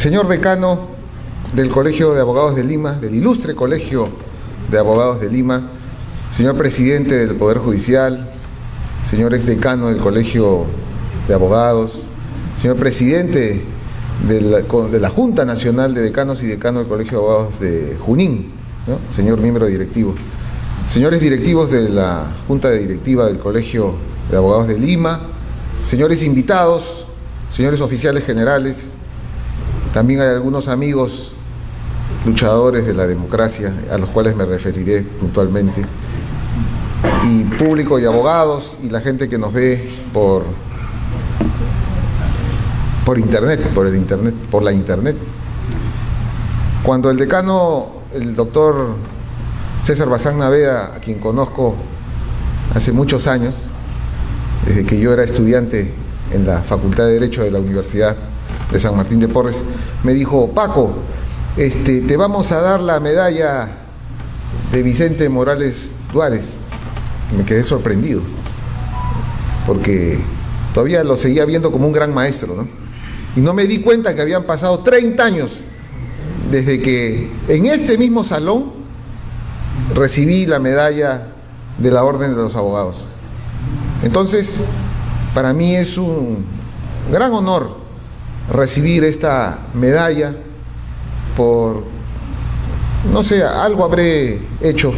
Señor decano del Colegio de Abogados de Lima, del ilustre Colegio de Abogados de Lima, señor presidente del Poder Judicial, señor exdecano del Colegio de Abogados, señor presidente de la Junta Nacional de Decanos y Decanos del Colegio de Abogados de Junín, ¿no? Señor miembro directivo, señores directivos de la Junta Directiva del Colegio de Abogados de Lima, señores invitados, señores oficiales generales, también hay algunos amigos luchadores de la democracia a los cuales me referiré puntualmente, y público y abogados y la gente que nos ve por la internet. Cuando el decano, el doctor César Bazán Naveda, a quien conozco hace muchos años, desde que yo era estudiante en la Facultad de Derecho de la Universidad de San Martín de Porres, me dijo: Paco, te vamos a dar la medalla de Vicente Morales Duárez. Me quedé sorprendido, porque todavía lo seguía viendo como un gran maestro, ¿no? Y no me di cuenta que habían pasado 30 años desde que en este mismo salón recibí la medalla de la Orden de los Abogados. Entonces, para mí es un gran honor recibir esta medalla por, no sé, algo habré hecho,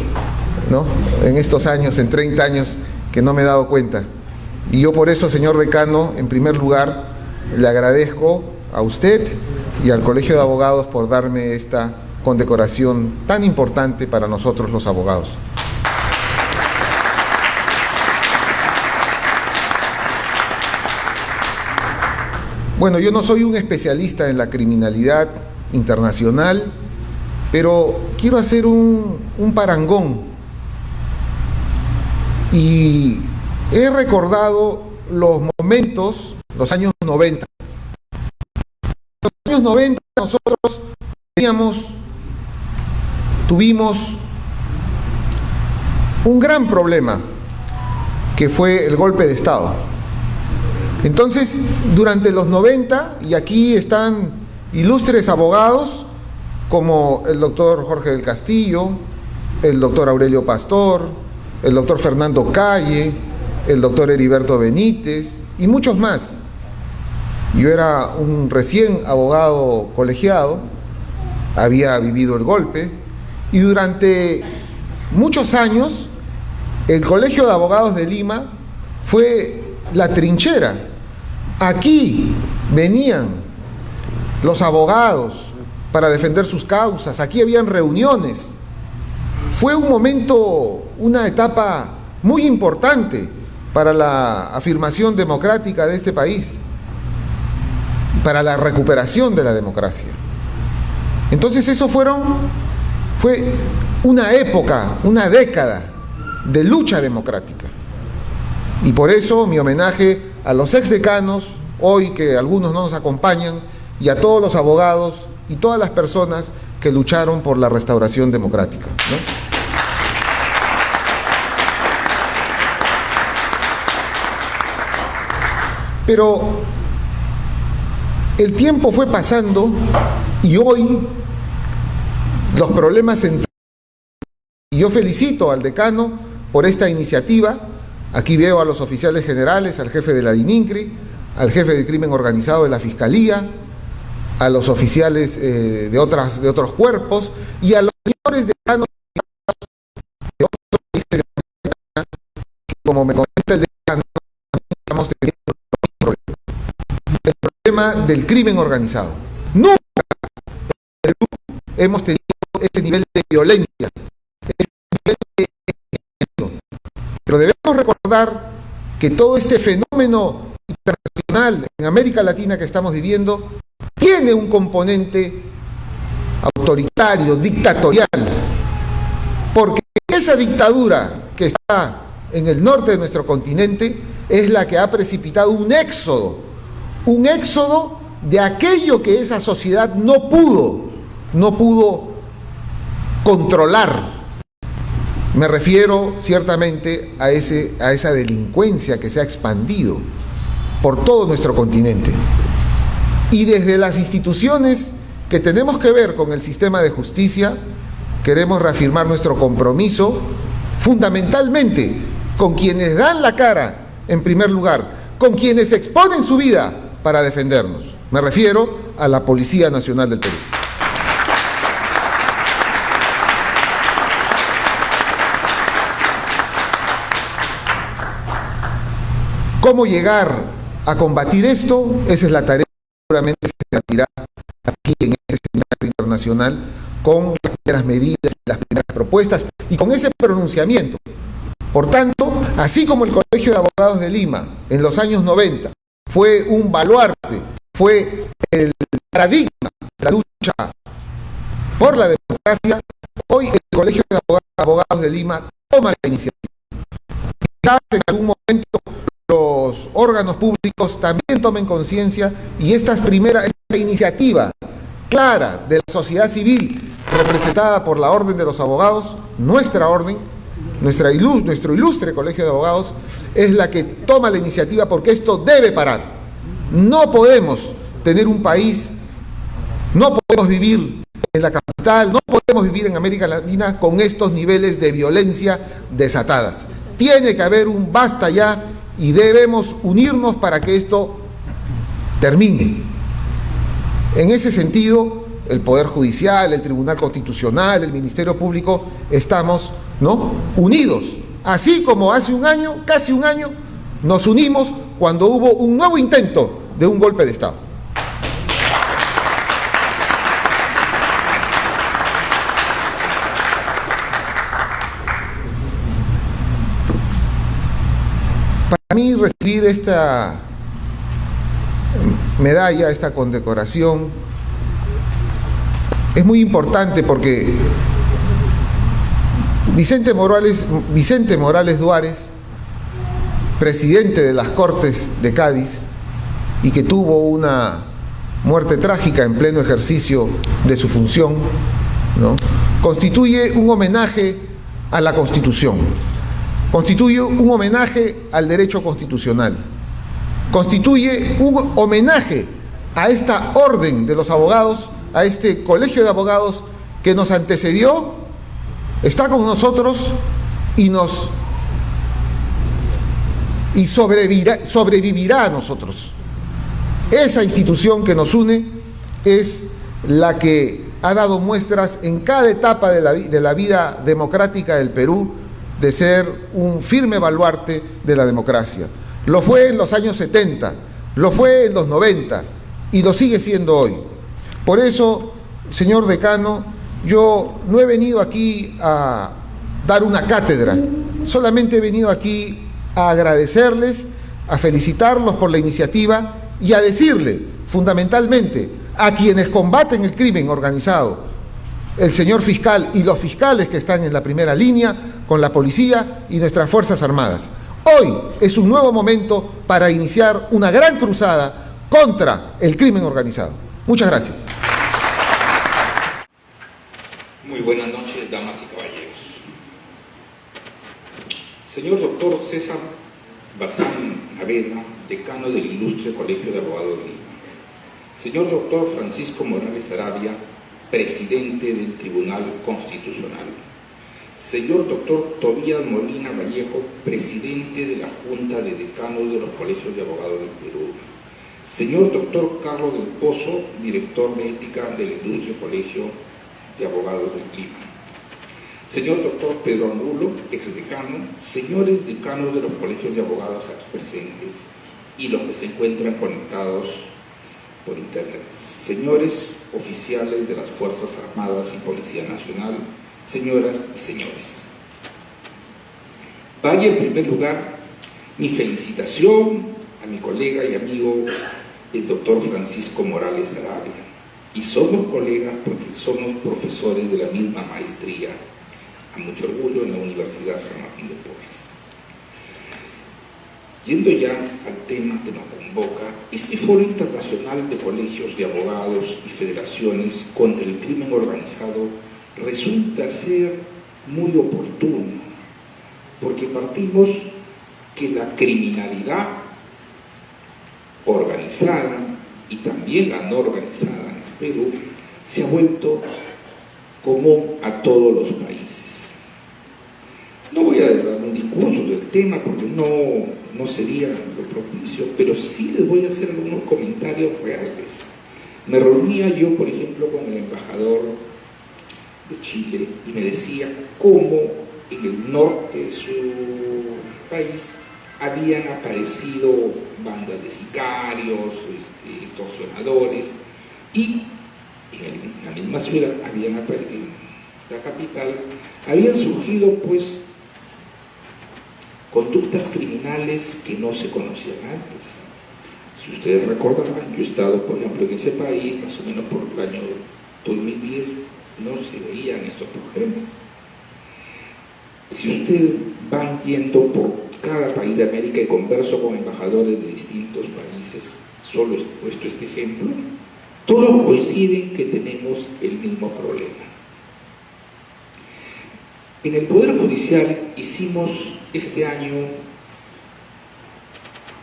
¿no?, en estos años, en 30 años, que no me he dado cuenta. Y yo por eso, señor decano, en primer lugar, le agradezco a usted y al Colegio de Abogados por darme esta condecoración tan importante para nosotros los abogados. Bueno, yo no soy un especialista en la criminalidad internacional, pero quiero hacer un parangón. Y he recordado los momentos, los años 90. Los años 90 nosotros tuvimos un gran problema, que fue el golpe de Estado. Entonces, durante los 90, y aquí están ilustres abogados como el doctor Jorge del Castillo, el doctor Aurelio Pastor, el doctor Fernando Calle, el doctor Heriberto Benítez y muchos más. Yo era un recién abogado colegiado, había vivido el golpe, y durante muchos años el Colegio de Abogados de Lima fue la trinchera. Aquí venían los abogados para defender sus causas, aquí habían reuniones. Fue un momento, una etapa muy importante para la afirmación democrática de este país, para la recuperación de la democracia. Entonces eso fue una época, una década de lucha democrática. Y por eso mi homenaje a los exdecanos, hoy que algunos no nos acompañan, y a todos los abogados y todas las personas que lucharon por la restauración democrática, ¿no? Pero el tiempo fue pasando y hoy los problemas centrales, y yo felicito al decano por esta iniciativa. Aquí veo a los oficiales generales, al jefe de la DININCRI, al jefe de crimen organizado de la Fiscalía, a los oficiales de otros cuerpos y a los señores decanos de otros países de América, que, como me comenta el decano, estamos teniendo el problema del crimen organizado. Nunca en Perú hemos tenido ese nivel de violencia, ese nivel de... Pero debemos recordar que todo este fenómeno internacional en América Latina que estamos viviendo tiene un componente autoritario, dictatorial, porque esa dictadura que está en el norte de nuestro continente es la que ha precipitado un éxodo de aquello que esa sociedad no pudo controlar. Me refiero ciertamente a esa delincuencia que se ha expandido por todo nuestro continente. Y desde las instituciones que tenemos que ver con el sistema de justicia, queremos reafirmar nuestro compromiso fundamentalmente con quienes dan la cara en primer lugar, con quienes exponen su vida para defendernos. Me refiero a la Policía Nacional del Perú. ¿Cómo llegar a combatir esto? Esa es la tarea que seguramente se debatirá aquí en este seminario internacional, con las primeras medidas, las primeras propuestas y con ese pronunciamiento. Por tanto, así como el Colegio de Abogados de Lima en los años 90 fue un baluarte, fue el paradigma de la lucha por la democracia, hoy el Colegio de Abogados de Lima toma la iniciativa. Quizás en algún momento los órganos públicos también tomen conciencia y esta iniciativa clara de la sociedad civil representada por la Orden de los Abogados, nuestra orden, nuestro ilustre Colegio de Abogados, es la que toma la iniciativa, porque esto debe parar. No podemos tener un país, no podemos vivir en la capital, no podemos vivir en América Latina con estos niveles de violencia desatadas. Tiene que haber un basta ya y debemos unirnos para que esto termine. En ese sentido, el Poder Judicial, el Tribunal Constitucional, el Ministerio Público, estamos, ¿no?, unidos. Así como hace un año, casi un año, nos unimos cuando hubo un nuevo intento de un golpe de Estado. Para mí recibir esta medalla, esta condecoración, es muy importante porque Vicente Morales Duárez, presidente de las Cortes de Cádiz y que tuvo una muerte trágica en pleno ejercicio de su función, ¿no?, constituye un homenaje a la Constitución, constituye un homenaje al derecho constitucional, constituye un homenaje a esta orden de los abogados, a este colegio de abogados que nos antecedió, está con nosotros y sobrevivirá a nosotros. Esa institución que nos une es la que ha dado muestras en cada etapa de la vida democrática del Perú de ser un firme baluarte de la democracia. Lo fue en los años 70, lo fue en los 90 y lo sigue siendo hoy. Por eso, señor decano, yo no he venido aquí a dar una cátedra, solamente he venido aquí a agradecerles, a felicitarlos por la iniciativa y a decirle, fundamentalmente, a quienes combaten el crimen organizado, el señor fiscal y los fiscales que están en la primera línea, con la policía y nuestras Fuerzas Armadas. Hoy es un nuevo momento para iniciar una gran cruzada contra el crimen organizado. Muchas gracias. Muy buenas noches, damas y caballeros. Señor doctor César Bazán Naveda, decano del Ilustre Colegio de Abogados de Lima. Señor doctor Francisco Morales Arabia, presidente del Tribunal Constitucional. Señor doctor Tobías Molina Vallejo, presidente de la Junta de Decanos de los Colegios de Abogados del Perú. Señor doctor Carlos del Pozo, director de Ética del Ilustre Colegio de Abogados del Lima. Señor doctor Pedro Angulo, exdecano, señores decanos de los colegios de abogados aquí presentes y los que se encuentran conectados por internet, señores oficiales de las Fuerzas Armadas y Policía Nacional, señoras y señores. Vaya en primer lugar mi felicitación a mi colega y amigo, el doctor Francisco Morales Arabia. Y somos colegas porque somos profesores de la misma maestría, a mucho orgullo, en la Universidad San Martín de Porres. Yendo ya al tema que nos convoca, este Foro Internacional de Colegios de Abogados y Federaciones contra el Crimen Organizado resulta ser muy oportuno, porque partimos que la criminalidad organizada y también la no organizada en el Perú, se ha vuelto común a todos los países. No voy a dar un discurso del tema porque no sería lo propicio, pero sí les voy a hacer algunos comentarios reales. Me reunía yo, por ejemplo, con el embajador de Chile y me decía cómo en el norte de su país habían aparecido bandas de sicarios, extorsionadores, y en la misma ciudad, en la capital, habían surgido pues conductas criminales que no se conocían antes. Si ustedes recordarán, yo he estado, por ejemplo, en ese país, más o menos por el año 2010, no se veían estos problemas. Si ustedes van yendo por cada país de América y converso con embajadores de distintos países, solo he puesto este ejemplo, todos coinciden que tenemos el mismo problema. En el Poder Judicial hicimos este año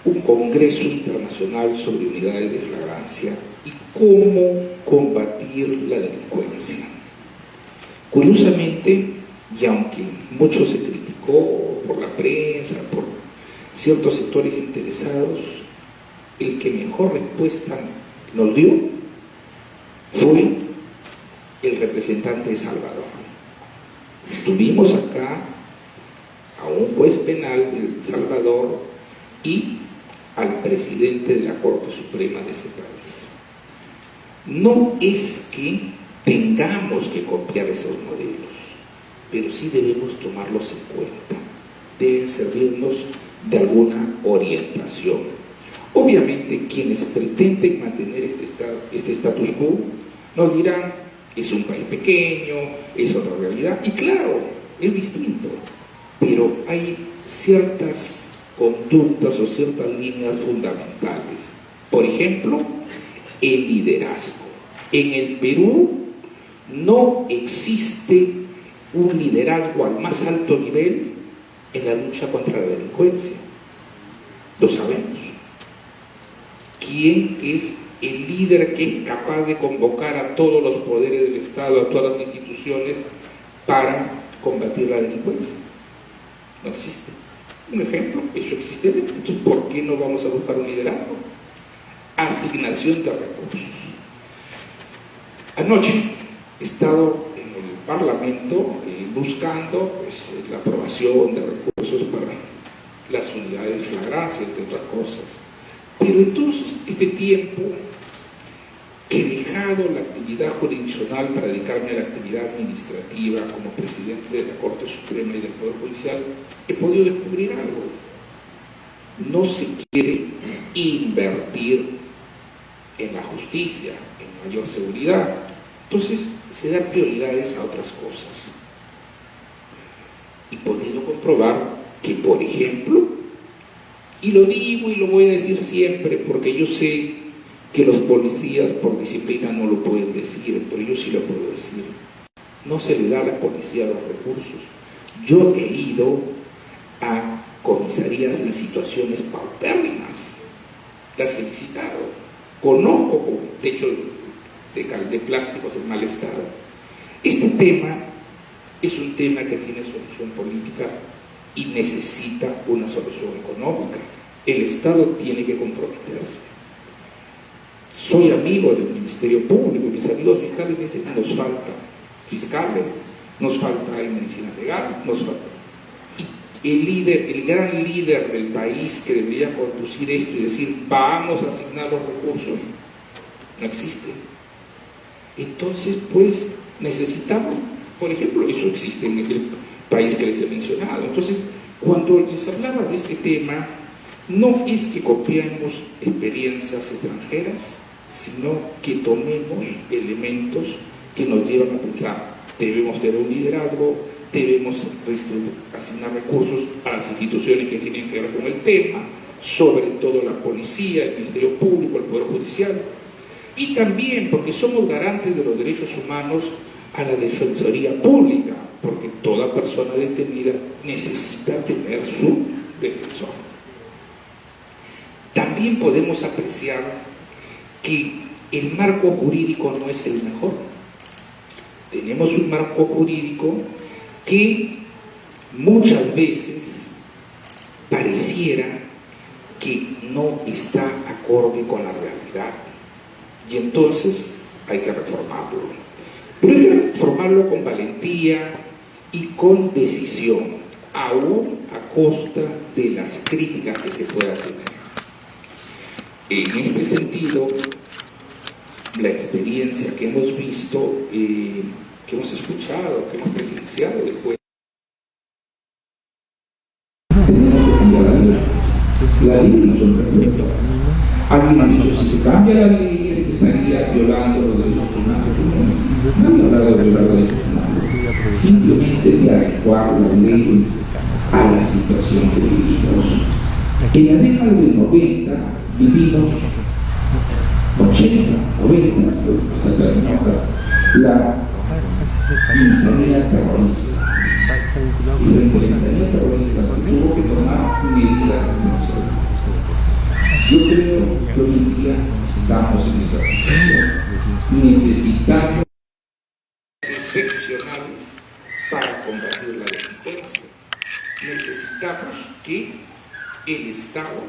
un congreso internacional sobre unidades de flagrancia y cómo combatir la delincuencia. Curiosamente, y aunque mucho se criticó por la prensa, por ciertos sectores interesados, el que mejor respuesta nos dio fue el representante de Salvador. Estuvimos acá a un juez penal de El Salvador y al presidente de la Corte Suprema de ese país. No es que tengamos que copiar esos modelos, pero sí debemos tomarlos en cuenta. Deben servirnos de alguna orientación. Obviamente, quienes pretenden mantener este status quo nos dirán, es un país pequeño, es otra realidad, y claro, es distinto, pero hay ciertas conductas o ciertas líneas fundamentales. Por ejemplo, el liderazgo. En el Perú no existe un liderazgo al más alto nivel en la lucha contra la delincuencia. Lo sabemos. ¿Quién es el líder que es capaz de convocar a todos los poderes del Estado, a todas las instituciones para combatir la delincuencia? No existe. Un ejemplo, eso existe. Entonces, ¿por qué no vamos a buscar un liderazgo? Asignación de recursos. Anoche he estado en el Parlamento buscando pues, la aprobación de recursos para las unidades de flagrancia, entre otras cosas. Pero entonces, este tiempo que he dejado la actividad jurisdiccional para dedicarme a la actividad administrativa como presidente de la Corte Suprema y del Poder Judicial, he podido descubrir algo. No se quiere invertir en la justicia, en mayor seguridad. Entonces, se dan prioridades a otras cosas. Y podido comprobar que, por ejemplo, y lo digo y lo voy a decir siempre porque yo sé que los policías por disciplina no lo pueden decir, pero yo sí lo puedo decir. No se le da a la policía los recursos. Yo he ido a comisarías en situaciones paupérrimas, las he visitado, conozco con techo de plásticos en mal estado. Este tema es un tema que tiene solución política y necesita una solución económica. El Estado tiene que comprometerse. Soy amigo del Ministerio Público y mis amigos fiscales me dicen que nos falta fiscales, nos falta medicina legal, nos falta. Y el gran líder del país que debería conducir esto y decir vamos a asignar los recursos, no existe. Entonces, pues, necesitamos, por ejemplo, eso existe en el país que les he mencionado. Entonces, cuando les hablaba de este tema, no es que copiemos experiencias extranjeras, sino que tomemos elementos que nos llevan a pensar, debemos tener un liderazgo, debemos asignar recursos a las instituciones que tienen que ver con el tema, sobre todo la policía, el Ministerio Público, el Poder Judicial, y también porque somos garantes de los derechos humanos a la Defensoría Pública, porque toda persona detenida necesita tener su defensor. También podemos apreciar que el marco jurídico no es el mejor. Tenemos un marco jurídico que muchas veces pareciera que no está acorde con la realidad, y entonces hay que reformarlo. Pero hay que reformarlo con valentía y con decisión, aún a costa de las críticas que se puedan tener. En este sentido, la experiencia que hemos visto, que hemos escuchado, que hemos presenciado después, tenemos que cambiar la ley. La ley no son perpetuas. Alguien ha dicho, si se cambia la ley, se estaría violando los derechos humanos. No hay hablado de violar los derechos humanos, simplemente de adecuar las leyes a la situación que vivimos. En la década del 90 vivimos 80, 90, la insanidad terrorista. Y frente a la insanidad terrorista se tuvo que tomar medidas excepcionales. Yo creo que hoy en día estamos en esa situación. Necesitamos excepcionales para combatir la delincuencia. Necesitamos que el Estado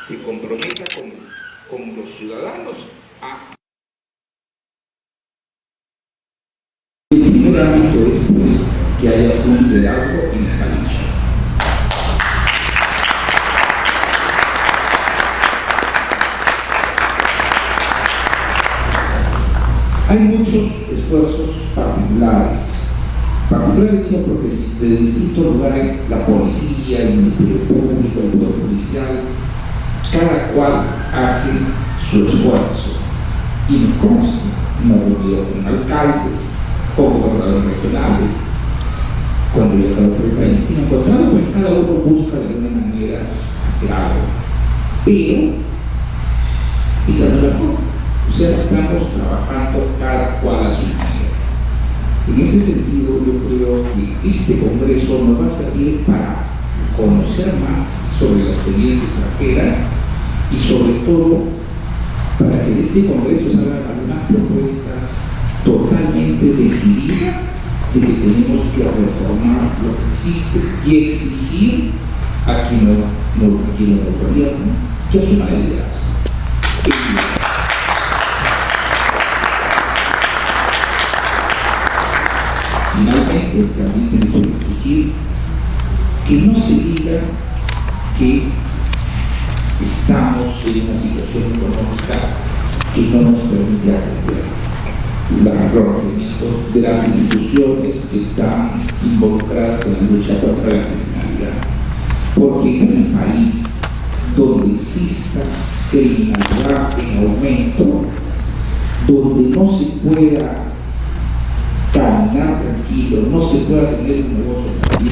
se comprometa con los ciudadanos a... El primer ámbito es pues, que haya un liderazgo en esta lucha. Hay muchos esfuerzos particulares digo porque de distintos lugares, la policía, el Ministerio Público, el Poder Policial, cada cual hace su esfuerzo. Y me consta, me he reunido con alcaldes, con gobernadores regionales, cuando he viajado por el país, y me he encontrado que cada uno busca de alguna manera hacer algo. Pero esa no es la forma. O sea, estamos trabajando cada cual a su manera. En ese sentido, yo creo que este Congreso nos va a servir para conocer más sobre la experiencia extranjera y sobre todo para que en este Congreso salgan algunas propuestas totalmente decididas de que tenemos que reformar lo que existe y exigir a quien nos gobierno que asuma el liderazgo. Finalmente, también tenemos que exigir que no se diga que estamos en una situación económica que no nos permite atender los requerimientos de las instituciones que están involucradas en la lucha contra la criminalidad. Porque en un país donde exista criminalidad en aumento, donde no se pueda caminar tranquilo, no se pueda tener un negocio tranquilo,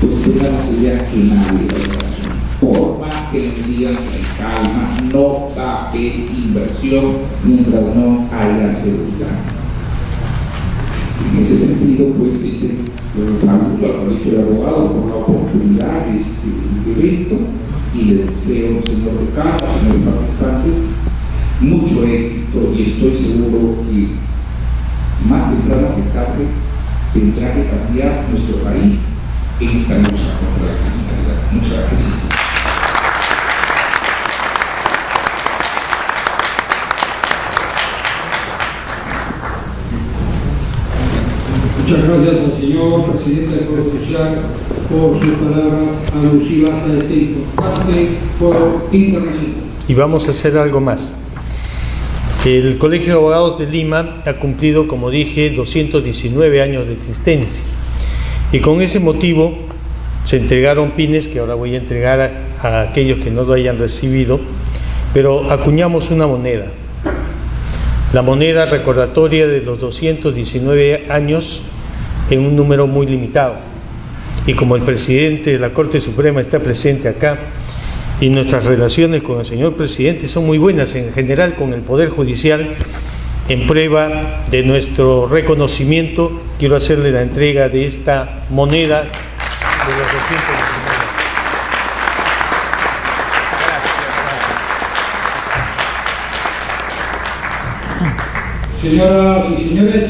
pues tengamos idea que nadie va a hacer. Por más que nos digan en calma, no va a haber inversión mientras no haya seguridad. En ese sentido, pues, saludo al Colegio de Abogados por la oportunidad de este evento y le deseo, señor decano, señores participantes, mucho éxito, y estoy seguro que más temprano que tarde tendrá que cambiar nuestro país en esta lucha contra la criminalidad. Muchas gracias. Muchas gracias al señor presidente del Poder Social por sus palabras alusivas a este importante foro internacional. Y vamos a hacer algo más. El Colegio de Abogados de Lima ha cumplido, como dije, 219 años de existencia. Y con ese motivo se entregaron pines que ahora voy a entregar a aquellos que no lo hayan recibido, pero acuñamos una moneda. La moneda recordatoria de los 219 años en un número muy limitado. Y como el presidente de la Corte Suprema está presente acá, y nuestras relaciones con el señor presidente son muy buenas en general con el Poder Judicial, en prueba de nuestro reconocimiento, quiero hacerle la entrega de esta moneda de los 219. Señoras y señores,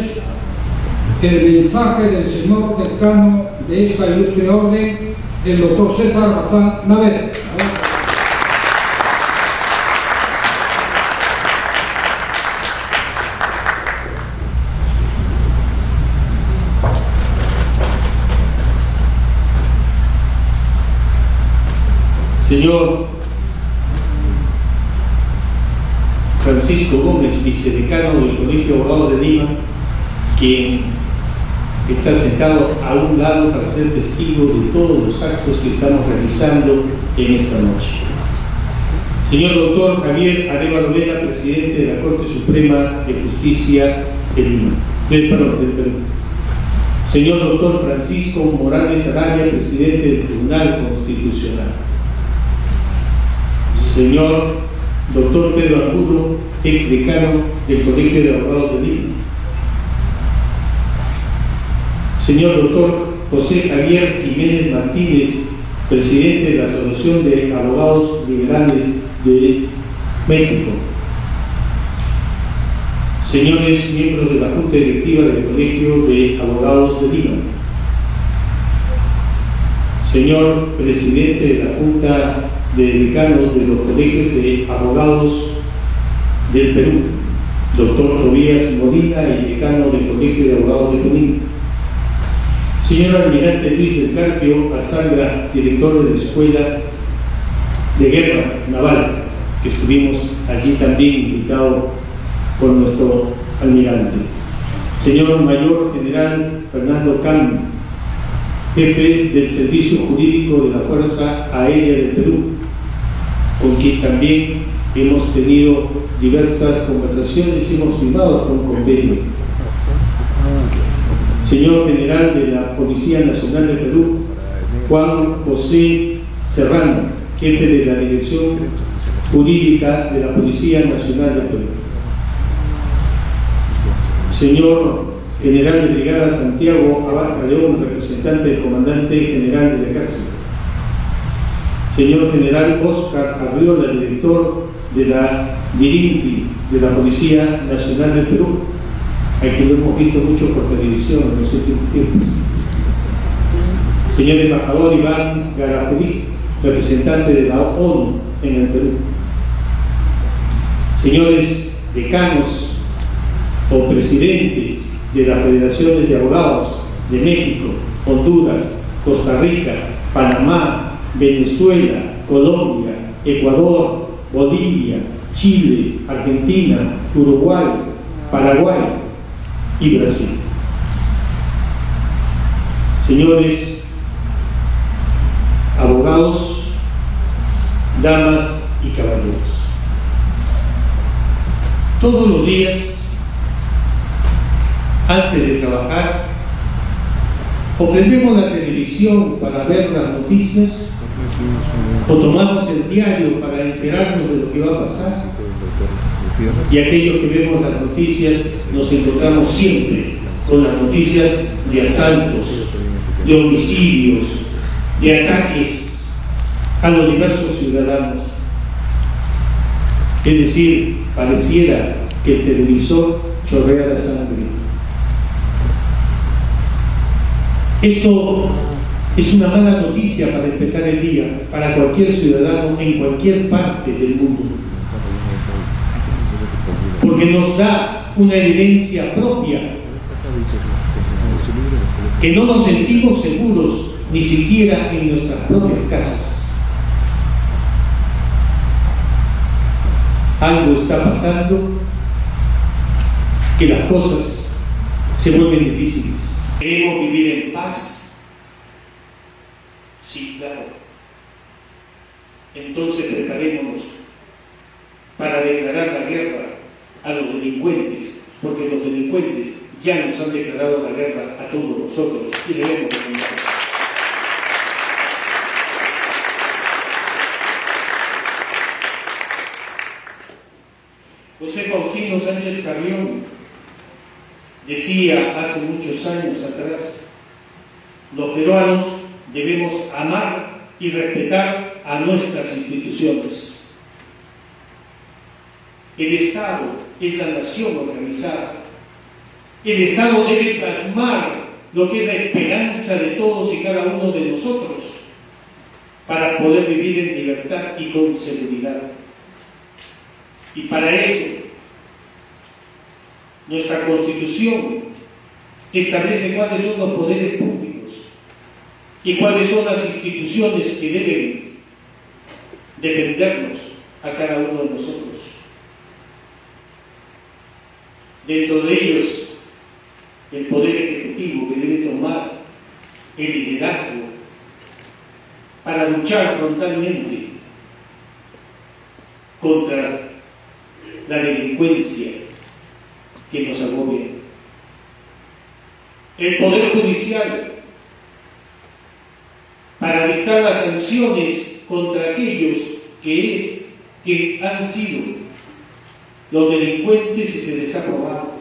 el mensaje del señor decano de esta ilustre orden, el doctor César Bazán Naveda. Señor Francisco Gómez, vicedecano del Colegio de Abogados de Lima, quien está sentado a un lado para ser testigo de todos los actos que estamos realizando en esta noche. Señor doctor Javier Arévalo Vera, presidente de la Corte Suprema de Justicia de Lima, del Perú. Señor doctor Francisco Morales Arabia, presidente del Tribunal Constitucional. Señor doctor Pedro Angulo, ex decano del Colegio de Abogados de Lima. Señor doctor José Javier Jiménez Martínez, presidente de la Asociación de Abogados Liberales de México. Señores miembros de la Junta Directiva del Colegio de Abogados de Lima. Señor presidente de la Junta de Decanos de los Colegios de Abogados del Perú, doctor Tobías Molina, y decano del Colegio de Abogados de Junín. Señor almirante Luis del Carpio Azagra, director de la Escuela de Guerra Naval, que estuvimos allí también invitado por nuestro almirante. Señor mayor general Fernando Cam, jefe del Servicio Jurídico de la Fuerza Aérea del Perú, con quien también hemos tenido diversas conversaciones y hemos firmado hasta un convenio. Señor general de la Policía Nacional de Perú, Juan José Serrano, jefe de la Dirección Jurídica de la Policía Nacional de Perú. Señor general de brigada Santiago Abarca León, representante del comandante general del Ejército. Señor general Óscar Arriola, director de la DIRINTI de la Policía Nacional del Perú, a quien lo hemos visto mucho por televisión en los últimos tiempos. Señor embajador Iván Garafudí, representante de la ONU en el Perú. Señores decanos o presidentes de las Federaciones de Abogados de México, Honduras, Costa Rica, Panamá, Venezuela, Colombia, Ecuador, Bolivia, Chile, Argentina, Uruguay, Paraguay y Brasil. Señores abogados, damas y caballeros, todos los días, antes de trabajar, o prendemos la televisión para ver las noticias, o tomamos el diario para enterarnos de lo que va a pasar. Y aquellos que vemos las noticias nos encontramos siempre con las noticias de asaltos, de homicidios, de ataques a los diversos ciudadanos. Es decir, pareciera que el televisor chorrea la sangre. Esto es una mala noticia para empezar el día, para cualquier ciudadano en cualquier parte del mundo, porque nos da una evidencia propia que no nos sentimos seguros ni siquiera en nuestras propias casas. Algo está pasando que las cosas se vuelven difíciles. ¿Queremos vivir en paz? Sí, claro. Entonces preparémonos para declarar la guerra a los delincuentes, porque los delincuentes ya nos han declarado la guerra a todos nosotros y debemos terminar. José Faustino Sánchez Carrión decía hace muchos años atrás: los peruanos debemos amar y respetar a nuestras instituciones. El Estado es la nación organizada. El Estado debe plasmar lo que es la esperanza de todos y cada uno de nosotros para poder vivir en libertad y con seguridad. Y para eso, nuestra Constitución establece cuáles son los poderes públicos y cuáles son las instituciones que deben defendernos a cada uno de nosotros. Dentro de ellos, el Poder Ejecutivo, que debe tomar el liderazgo para luchar frontalmente contra la delincuencia que nos agobia. El Poder Judicial, para dictar las sanciones contra aquellos que han sido los delincuentes y se les ha probado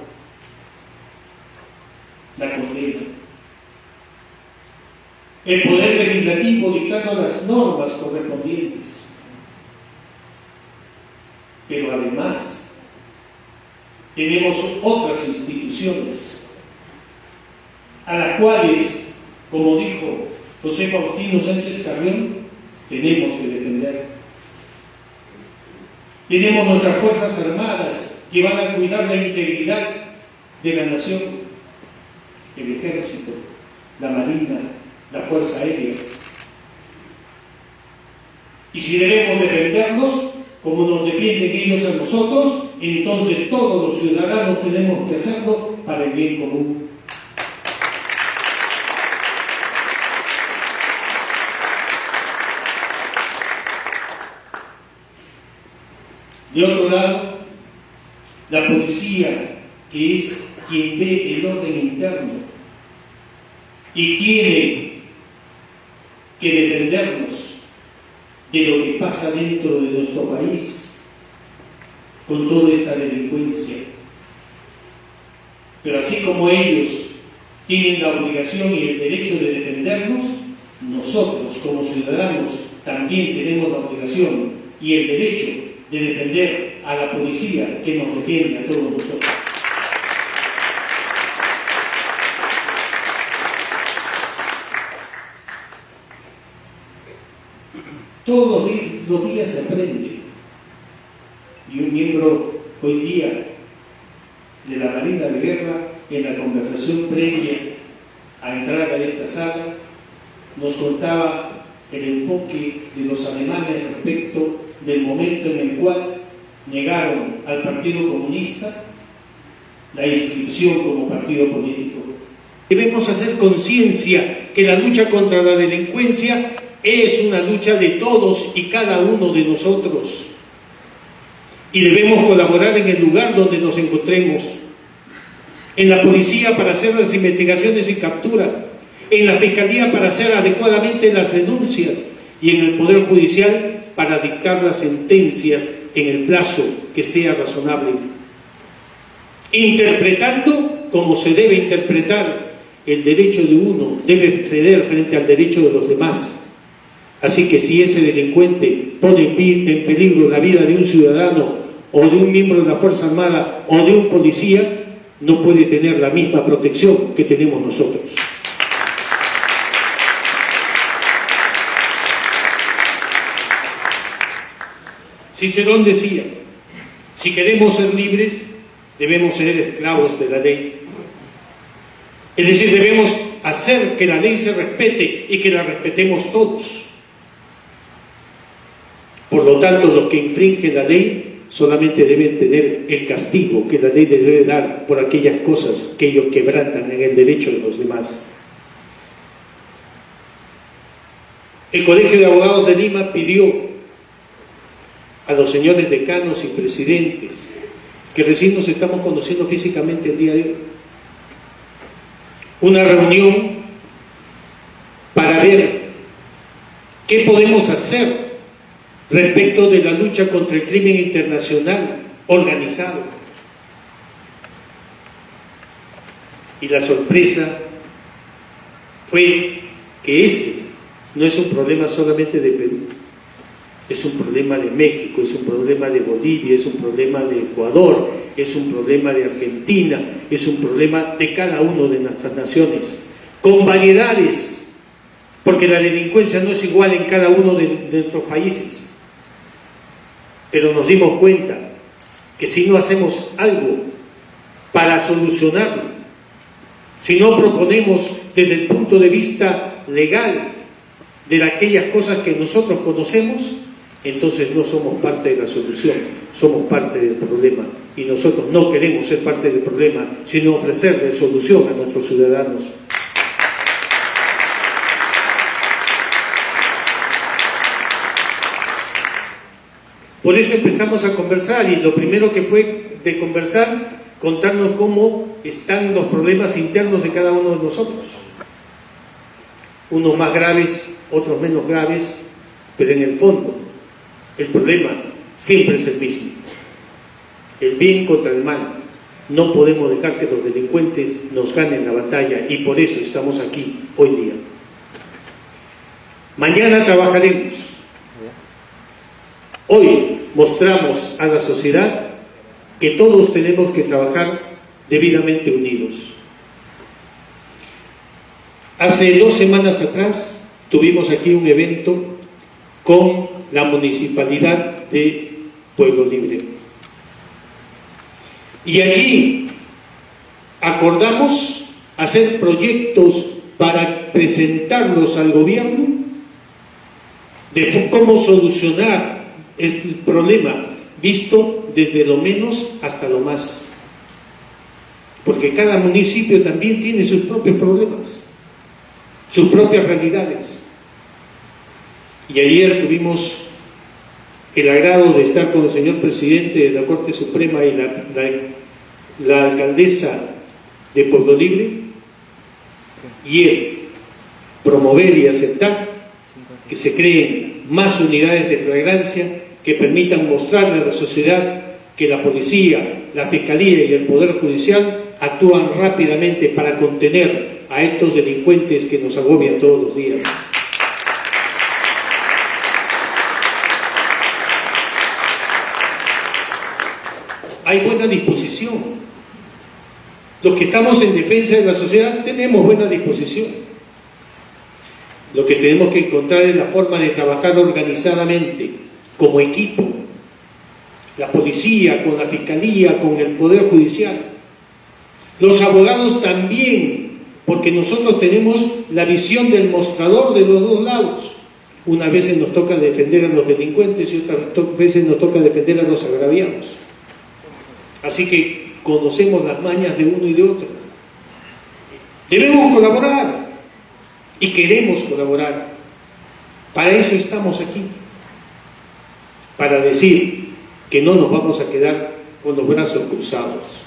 la condena. El Poder Legislativo dictando las normas correspondientes. Pero además tenemos otras instituciones a las cuales, como dijo José Faustino Sánchez Carrión, tenemos que defender. Tenemos nuestras Fuerzas Armadas que van a cuidar la integridad de la nación, el Ejército, la Marina, la Fuerza Aérea. Y si debemos defenderlos, como nos defienden ellos a nosotros, entonces todos los ciudadanos tenemos que hacerlo para el bien común. De otro lado, la policía, que es quien ve el orden interno y tiene que defendernos de lo que pasa dentro de nuestro país con toda esta delincuencia. Pero así como ellos tienen la obligación y el derecho de defendernos, nosotros como ciudadanos también tenemos la obligación y el derecho de defender a la policía que nos defiende a todos nosotros. Todos los días se aprende. Y un miembro hoy día de la Marina de Guerra, en la conversación previa a entrar a esta sala, nos contaba el enfoque de los alemanes respecto del momento en el cual negaron al Partido Comunista la inscripción como partido político. Debemos hacer conciencia que la lucha contra la delincuencia es una lucha de todos y cada uno de nosotros. Y debemos colaborar en el lugar donde nos encontremos. En la policía para hacer las investigaciones y captura, en la fiscalía para hacer adecuadamente las denuncias y en el Poder Judicial para dictar las sentencias en el plazo que sea razonable. Interpretando como se debe interpretar, el derecho de uno debe ceder frente al derecho de los demás. Así que si ese delincuente pone en peligro la vida de un ciudadano o de un miembro de la Fuerza Armada o de un policía, no puede tener la misma protección que tenemos nosotros. Cicerón decía, si queremos ser libres, debemos ser esclavos de la ley. Es decir, debemos hacer que la ley se respete y que la respetemos todos. Por lo tanto, los que infringen la ley solamente deben tener el castigo que la ley les debe dar por aquellas cosas que ellos quebrantan en el derecho de los demás. El Colegio de Abogados de Lima pidió a los señores decanos y presidentes, que recién nos estamos conociendo físicamente el día de hoy, una reunión para ver qué podemos hacer respecto de la lucha contra el crimen internacional organizado. Y la sorpresa fue que ese no es un problema solamente de Perú, es un problema de México, es un problema de Bolivia, es un problema de Ecuador, es un problema de Argentina, es un problema de cada una de nuestras naciones, con variedades, porque la delincuencia no es igual en cada uno de nuestros países. Pero nos dimos cuenta que si no hacemos algo para solucionarlo, si no proponemos desde el punto de vista legal de aquellas cosas que nosotros conocemos, entonces no somos parte de la solución, somos parte del problema. Y nosotros no queremos ser parte del problema, sino ofrecerle solución a nuestros ciudadanos. Por eso empezamos a conversar, y lo primero que fue de conversar, contarnos cómo están los problemas internos de cada uno de nosotros. Unos más graves, otros menos graves, pero en el fondo el problema siempre es el mismo. El bien contra el mal. No podemos dejar que los delincuentes nos ganen la batalla, y por eso estamos aquí hoy día. Mañana trabajaremos. Hoy mostramos a la sociedad que todos tenemos que trabajar debidamente unidos. Hace 2 semanas atrás tuvimos aquí un evento con la Municipalidad de Pueblo Libre. Y allí acordamos hacer proyectos para presentarlos al gobierno de cómo solucionar el problema, visto desde lo menos hasta lo más. Porque cada municipio también tiene sus propios problemas, sus propias realidades. Y ayer tuvimos el agrado de estar con el señor presidente de la Corte Suprema y la alcaldesa de Pueblo Libre, y él promover y aceptar que se creen más unidades de flagrancia que permitan mostrarle a la sociedad que la policía, la fiscalía y el poder judicial actúan rápidamente para contener a estos delincuentes que nos agobian todos los días. Hay buena disposición. Los que estamos en defensa de la sociedad tenemos buena disposición. Lo que tenemos que encontrar es la forma de trabajar organizadamente, como equipo, la policía, con la fiscalía, con el poder judicial. Los abogados también, porque nosotros tenemos la visión del mostrador de los dos lados. Unas veces nos toca defender a los delincuentes y otras veces nos toca defender a los agraviados. Así que conocemos las mañas de uno y de otro. Debemos colaborar y queremos colaborar. Para eso estamos aquí. Para decir que no nos vamos a quedar con los brazos cruzados.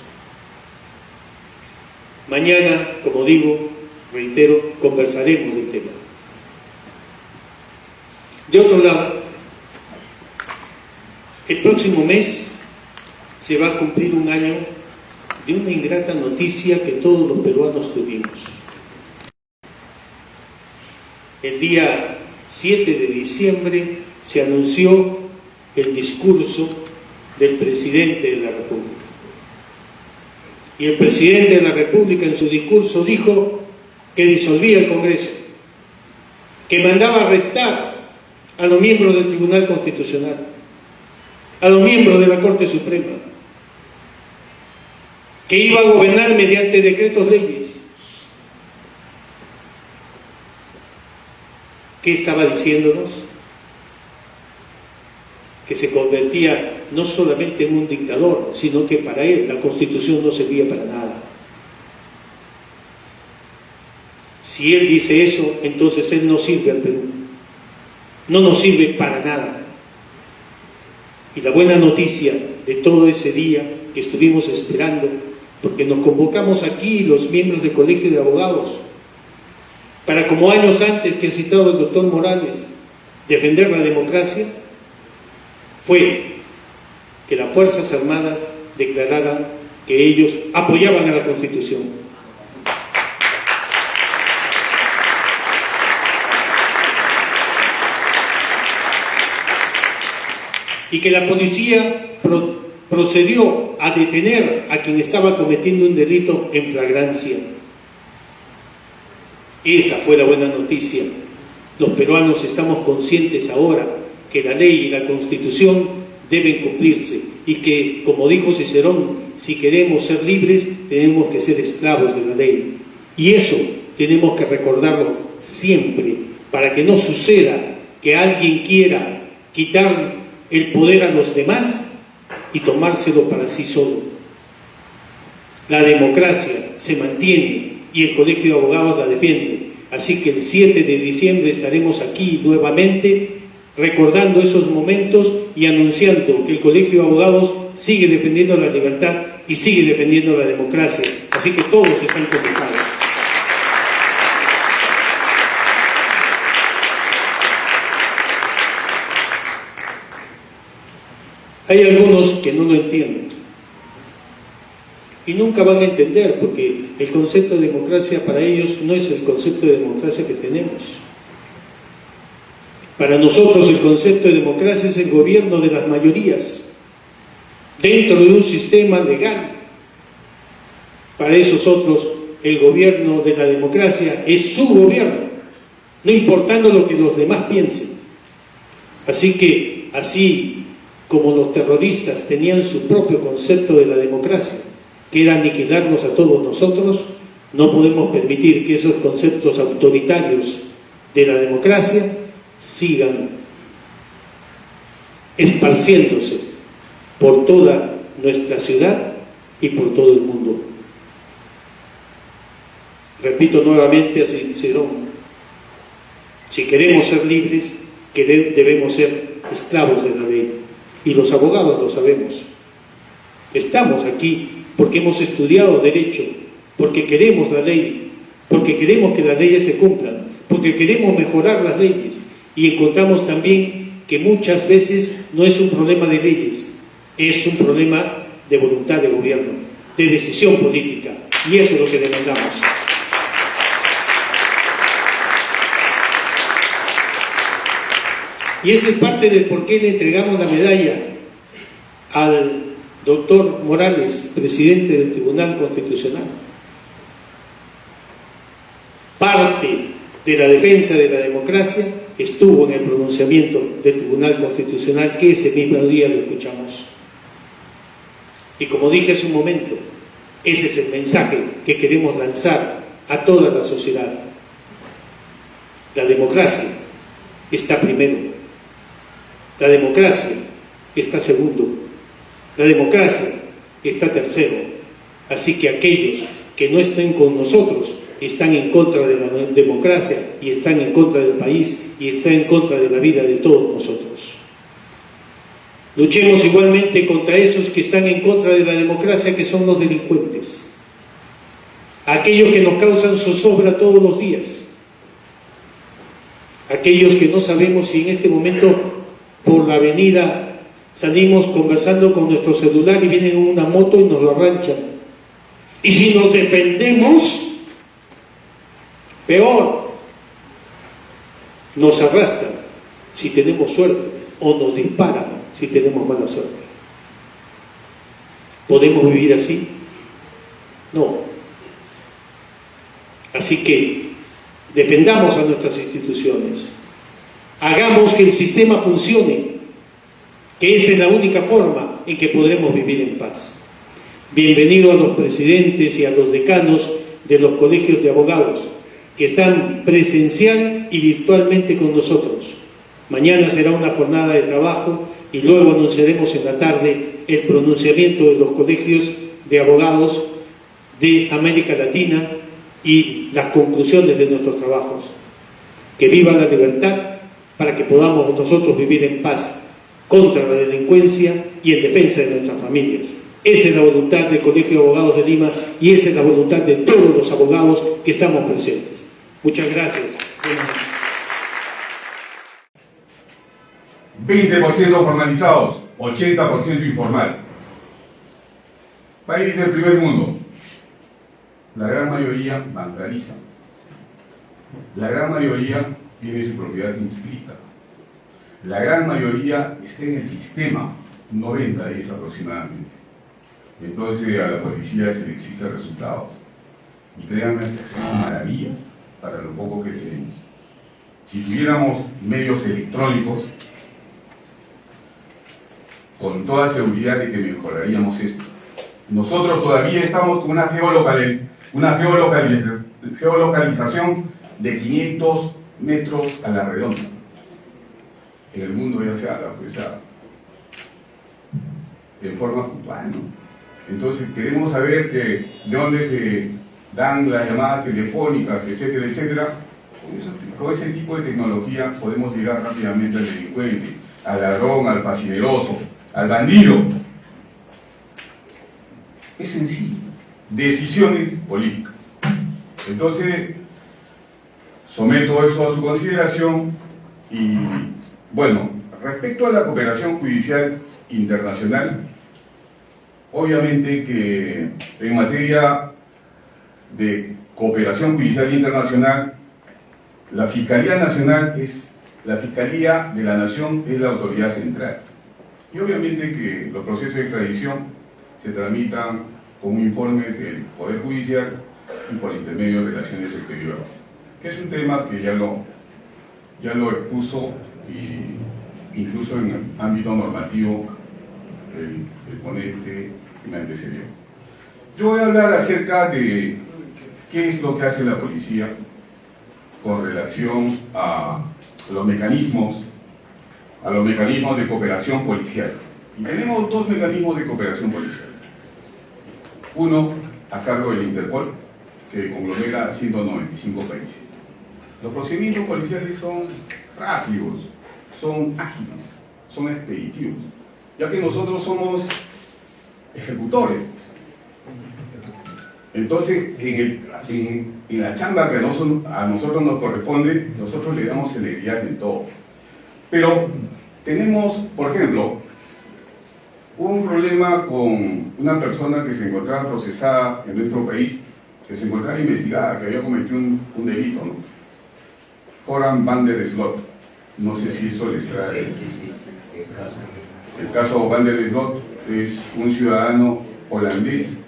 Mañana, como digo, reitero, conversaremos del tema. De otro lado, el próximo mes se va a cumplir un año de una ingrata noticia que todos los peruanos tuvimos. El día 7 de diciembre se anunció el discurso del presidente de la República. Y el presidente de la República en su discurso dijo que disolvía el Congreso, que mandaba arrestar a los miembros del Tribunal Constitucional, a los miembros de la Corte Suprema, que iba a gobernar mediante decretos leyes. ¿Qué estaba diciéndonos? Que se convertía no solamente en un dictador, sino que para él la Constitución no servía para nada. Si él dice eso, entonces él no sirve al Perú. No nos sirve para nada. Y la buena noticia de todo ese día que estuvimos esperando, porque nos convocamos aquí los miembros del Colegio de Abogados, para, como años antes que ha citado el doctor Morales, defender la democracia, fue que las Fuerzas Armadas declararan que ellos apoyaban a la Constitución. Y que la policía procedió a detener a quien estaba cometiendo un delito en flagrancia. Esa fue la buena noticia. Los peruanos estamos conscientes ahora que la ley y la Constitución deben cumplirse y que, como dijo Cicerón, si queremos ser libres, tenemos que ser esclavos de la ley. Y eso tenemos que recordarlo siempre, para que no suceda que alguien quiera quitar el poder a los demás y tomárselo para sí solo. La democracia se mantiene y el Colegio de Abogados la defiende. Así que el 7 de diciembre estaremos aquí nuevamente recordando esos momentos y anunciando que el Colegio de Abogados sigue defendiendo la libertad y sigue defendiendo la democracia. Así que todos están convocados. Hay algunos que no lo entienden y nunca van a entender, porque el concepto de democracia para ellos no es el concepto de democracia que tenemos. Para nosotros el concepto de democracia es el gobierno de las mayorías dentro de un sistema legal. Para esos otros el gobierno de la democracia es su gobierno, no importando lo que los demás piensen. Así que, así como los terroristas tenían su propio concepto de la democracia, que era aniquilarnos a todos nosotros, no podemos permitir que esos conceptos autoritarios de la democracia sigan esparciéndose por toda nuestra ciudad y por todo el mundo. Repito nuevamente a Cicerón: si queremos ser libres, debemos ser esclavos de la ley. Y los abogados lo sabemos. Estamos aquí porque hemos estudiado Derecho, porque queremos la ley, porque queremos que las leyes se cumplan, porque queremos mejorar las leyes. Y encontramos también que muchas veces no es un problema de leyes, es un problema de voluntad de gobierno, de decisión política. Y eso es lo que demandamos. Y esa es parte del por qué le entregamos la medalla al doctor Morales, presidente del Tribunal Constitucional. Parte de la defensa de la democracia estuvo en el pronunciamiento del Tribunal Constitucional, que ese mismo día lo escuchamos. Y como dije hace un momento, ese es el mensaje que queremos lanzar a toda la sociedad. La democracia está primero. La democracia está segundo. La democracia está tercero. Así que aquellos que no estén con nosotros están en contra de la democracia y están en contra del país y están en contra de la vida de todos nosotros. Luchemos igualmente contra esos que están en contra de la democracia, que son los delincuentes. Aquellos que nos causan zozobra todos los días. Aquellos que no sabemos si en este momento por la avenida salimos conversando con nuestro celular y vienen en una moto y nos lo arranchan. Y si nos defendemos, peor, nos arrastran si tenemos suerte o nos disparan si tenemos mala suerte. ¿Podemos vivir así? No. Así que defendamos a nuestras instituciones. Hagamos que el sistema funcione, que esa es la única forma en que podremos vivir en paz. Bienvenido a los presidentes y a los decanos de los colegios de abogados que están presencial y virtualmente con nosotros. Mañana será una jornada de trabajo y luego anunciaremos en la tarde el pronunciamiento de los colegios de abogados de América Latina y las conclusiones de nuestros trabajos. Que viva la libertad, para que podamos nosotros vivir en paz contra la delincuencia y en defensa de nuestras familias. Esa es la voluntad del Colegio de Abogados de Lima y esa es la voluntad de todos los abogados que estamos presentes. Muchas gracias. 20% formalizados, 80% informal. País del primer mundo. La gran mayoría bancariza. La gran mayoría tiene su propiedad inscrita. La gran mayoría está en el sistema. 90 días aproximadamente. Entonces a la policía se le exige resultados. Y créanme que hacemos maravillas para lo poco que tenemos. Si tuviéramos medios electrónicos, con toda seguridad de que mejoraríamos esto. Nosotros todavía estamos con una geolocalización de 500 metros a la redonda. En el mundo ya se habla, pues, en forma puntual, ¿no? Entonces queremos saber de dónde se dan las llamadas telefónicas, etcétera, etcétera. Con ese tipo de tecnología podemos llegar rápidamente al delincuente, al ladrón, al facineroso, al bandido. Es sencillo. Decisiones políticas. Entonces, someto eso a su consideración y, bueno, respecto a la cooperación judicial internacional, obviamente que en materia de cooperación judicial internacional, la Fiscalía Nacional la Fiscalía de la Nación es la autoridad central. Y obviamente que los procesos de extradición se tramitan con un informe del Poder Judicial y por intermedio de Relaciones Exteriores, que es un tema que ya lo expuso y incluso en el ámbito normativo el ponente que me antecedió. Yo voy a hablar acerca de qué es lo que hace la policía con relación a los mecanismos de cooperación policial. Y tenemos dos mecanismos de cooperación policial. Uno a cargo del Interpol, que conglomera 195 países. Los procedimientos policiales son rápidos, son ágiles, son expeditivos, ya que nosotros somos ejecutores. Entonces, en la chamba que a nosotros nos corresponde, nosotros le damos celeridad en todo. Pero tenemos, por ejemplo, un problema con una persona que se encontraba procesada en nuestro país, que se encontraba investigada, que había cometido un delito, ¿no? Joran van der Slot. No sé si eso les trae. Sí. El caso van der Slot es un ciudadano holandés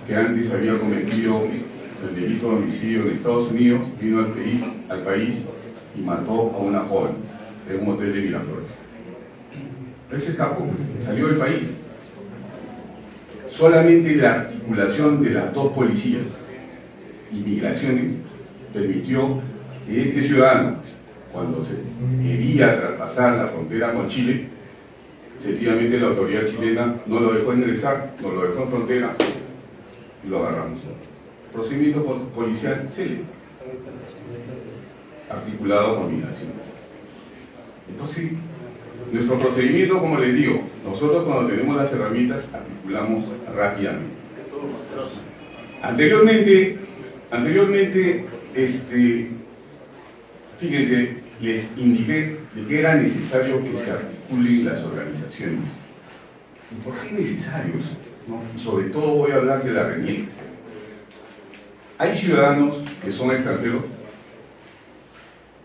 que antes había cometido el delito de homicidio en Estados Unidos, vino al país y mató a una joven en un hotel de Miraflores. Él se escapó, salió del país. Solamente la articulación de las dos policías y migraciones permitió que este ciudadano, cuando se quería traspasar la frontera con Chile, sencillamente la autoridad chilena no lo dejó ingresar, no lo dejó en frontera y lo agarramos. Procedimiento policial célebre, articulado con migración. Entonces, nuestro procedimiento, como les digo, nosotros cuando tenemos las herramientas articulamos rápidamente. Anteriormente, fíjense, les indiqué de que era necesario que se articulen las organizaciones. ¿Y por qué necesarios? ¿No? Y sobre todo voy a hablar de la RENIEC. Hay ciudadanos que son extranjeros,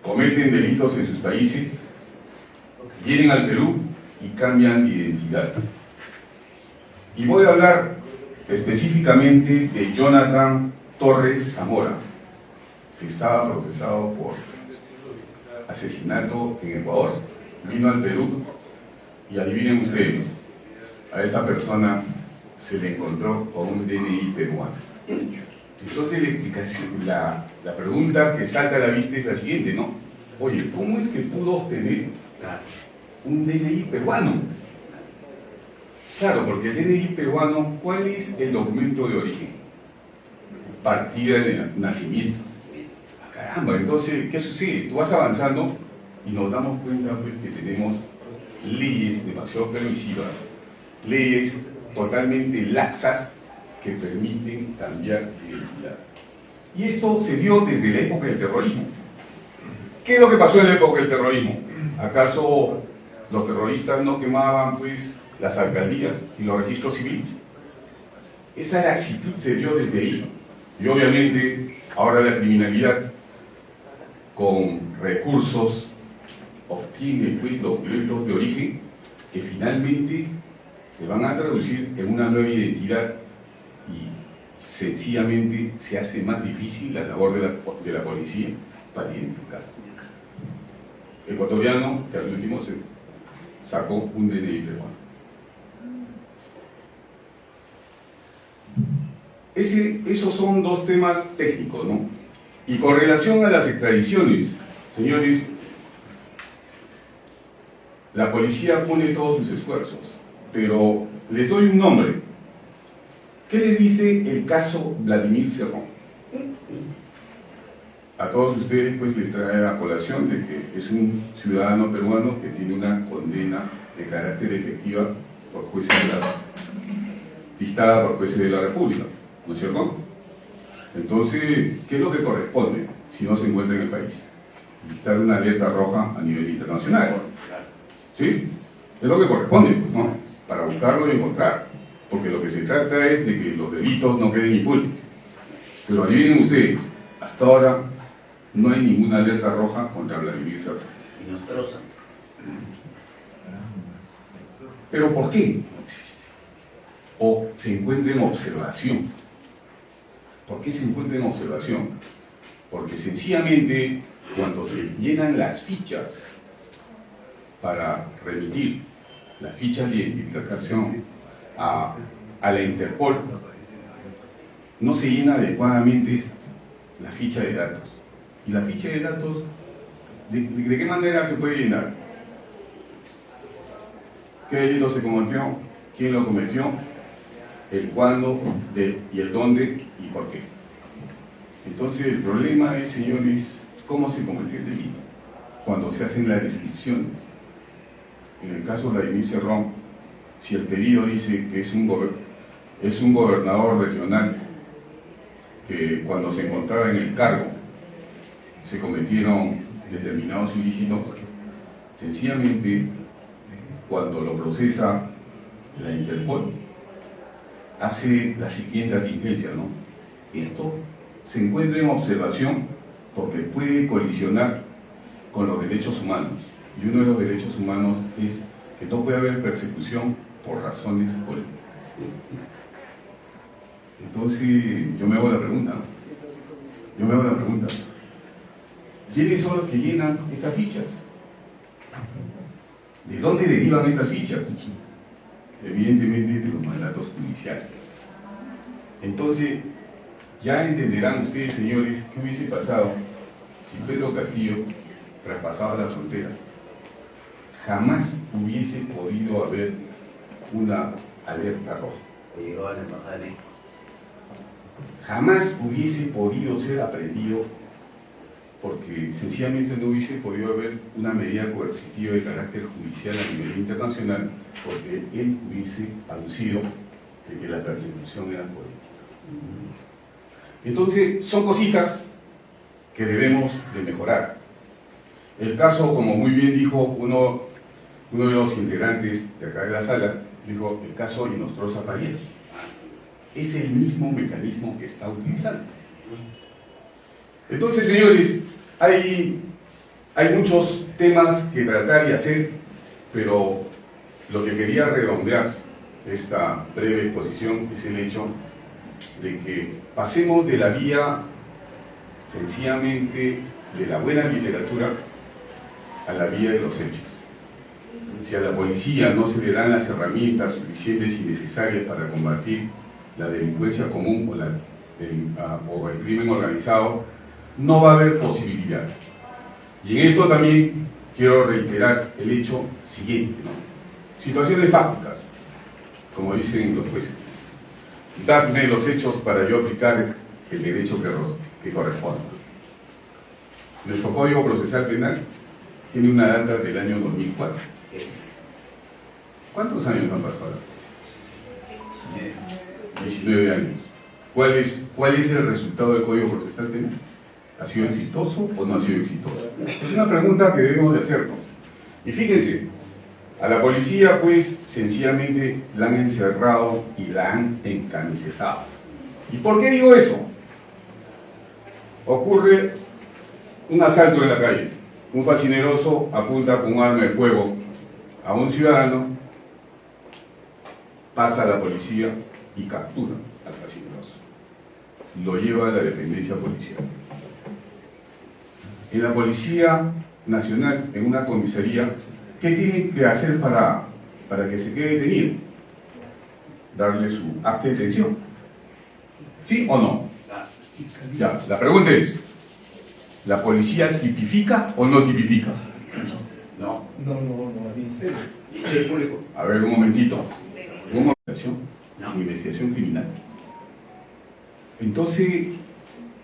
cometen delitos en sus países, vienen al Perú y cambian de identidad. Y voy a hablar específicamente de Jonathan Torres Zamora, que estaba procesado por asesinato en Ecuador. Vino al Perú y adivinen ustedes, a esta persona se le encontró con un DNI peruano. Entonces la pregunta que salta a la vista es la siguiente, ¿no? Oye, ¿cómo es que pudo obtener un DNI peruano? Claro, porque el DNI peruano, ¿cuál es el documento de origen? Partida de nacimiento. Caramba, entonces, ¿qué sucede? Tú vas avanzando y nos damos cuenta, pues, que tenemos leyes demasiado permisivas, leyes totalmente laxas que permiten cambiar de identidad. Y esto se dio desde la época del terrorismo. ¿Qué es lo que pasó en la época del terrorismo? ¿Acaso los terroristas no quemaban, pues, las alcaldías y los registros civiles? Esa laxitud se dio desde ahí. Y obviamente ahora la criminalidad con recursos obtiene, pues, documentos de origen que finalmente se van a traducir en una nueva identidad y sencillamente se hace más difícil la labor de la policía para identificar. Ecuatoriano que al último se sacó un DNI peruano. Esos son dos temas técnicos, ¿no? Y con relación a las extradiciones, señores, la policía pone todos sus esfuerzos, pero les doy un nombre. ¿Qué les dice el caso Vladimir Cerrón? A todos ustedes pues les trae a colación de que es un ciudadano peruano que tiene una condena de carácter efectiva por jueces dictada por jueces de la República, ¿no es cierto? Entonces, ¿qué es lo que corresponde si no se encuentra en el país? Dictar una alerta roja a nivel internacional. ¿Sí? Es lo que corresponde, pues, ¿no? Para buscarlo y encontrar. Porque lo que se trata es de que los delitos no queden impunes. Pero adivinen ustedes, hasta ahora no hay ninguna alerta roja contra Vladimir Cerrón. Y nos trozan. ¿Pero por qué no existe? O se encuentra en observación. ¿Por qué se encuentra en observación? Porque sencillamente cuando se llenan las fichas para remitir las fichas de identificación a la Interpol, no se llena adecuadamente la ficha de datos. Y la ficha de datos, ¿de qué manera se puede llenar? ¿Qué delito se cometió? ¿Quién lo cometió? El cuándo, y el dónde y por qué. Entonces el problema es, señores, cómo se cometió el delito. Cuando se hacen las descripciones. En el caso de Vladimir Cerrón, si el pedido dice que es un gobernador regional que cuando se encontraba en el cargo se cometieron determinados ilícitos, sencillamente cuando lo procesa la Interpol hace la siguiente contingencia, ¿no? Esto se encuentra en observación porque puede colisionar con los derechos humanos, y uno de los derechos humanos es que no puede haber persecución por razones políticas. Entonces yo me hago la pregunta, ¿quiénes son los que llenan estas fichas? ¿De dónde derivan estas fichas? Evidentemente de los mandatos judiciales. Entonces, ya entenderán ustedes, señores, qué hubiese pasado si Pedro Castillo traspasaba la frontera. Jamás hubiese podido haber una alerta roja. Llegó a la embajada de México. Jamás hubiese podido ser aprendido porque sencillamente no hubiese podido haber una medida coercitiva de carácter judicial a nivel internacional, porque él hubiese aducido de que la persecución era política. Entonces, son cositas que debemos de mejorar. El caso, como muy bien dijo uno de los integrantes de acá de la sala, dijo el caso Inostroza Pariel. Es el mismo mecanismo que está utilizando. Entonces, señores, hay muchos temas que tratar y hacer, pero lo que quería redondear esta breve exposición es el hecho de que pasemos de la vía sencillamente de la buena literatura a la vía de los hechos. Si a la policía no se le dan las herramientas suficientes y necesarias para combatir la delincuencia común o el crimen organizado, no va a haber posibilidad. Y en esto también quiero reiterar el hecho siguiente, ¿no? Situaciones fácticas, como dicen los jueces. Dadme los hechos para yo aplicar el derecho que corresponda. Nuestro Código Procesal Penal tiene una data del año 2004. ¿Cuántos años han pasado? 19 años. ¿Cuál es el resultado del Código Procesal Penal? ¿Ha sido exitoso o no ha sido exitoso? Es una pregunta que debemos de hacernos. Y fíjense, a la policía pues sencillamente la han encerrado y la han encamisetado. ¿Y por qué digo eso? Ocurre un asalto en la calle. Un facineroso apunta con un arma de fuego a un ciudadano pasa a la policía y captura al fascinoso. Lo lleva a la dependencia policial. En la Policía Nacional, en una comisaría, ¿qué tienen que hacer para que se quede detenido? Darle su acta de detención. ¿Sí o no? Ya, la pregunta es, ¿la policía tipifica o no tipifica? No. No, ministerio. Ministerio Público. A ver, un momentito. Una investigación criminal. Entonces,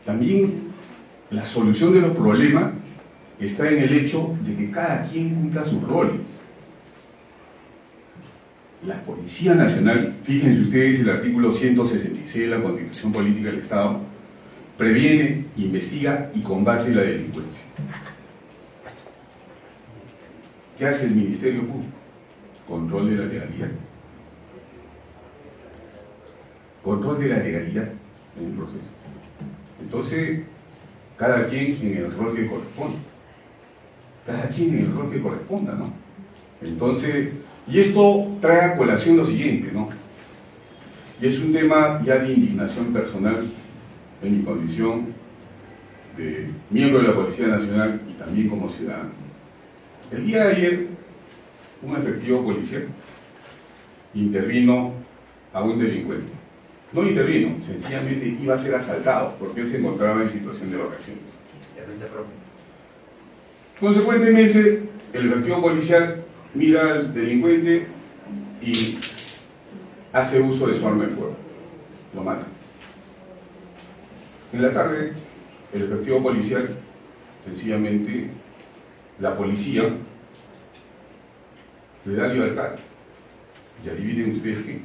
también la solución de los problemas está en el hecho de que cada quien cumpla sus roles. La Policía Nacional, fíjense ustedes el artículo 166 de la Constitución Política del Estado, previene, investiga y combate la delincuencia. ¿Qué hace el Ministerio Público? Control de la legalidad. Control de la legalidad en el proceso. Entonces, cada quien en el rol que corresponde. Cada quien en el rol que corresponda, ¿no? Entonces, y esto trae a colación lo siguiente, ¿no? Y es un tema ya de indignación personal en mi condición de miembro de la Policía Nacional y también como ciudadano. El día de ayer, un efectivo policial intervino a un delincuente. No intervino, sencillamente iba a ser asaltado porque él se encontraba en situación de vacaciones. Consecuentemente, el efectivo policial mira al delincuente y hace uso de su arma de fuego. Lo mata. En la tarde, el efectivo policial, sencillamente, la policía le da libertad. Y adivinen ustedes qué.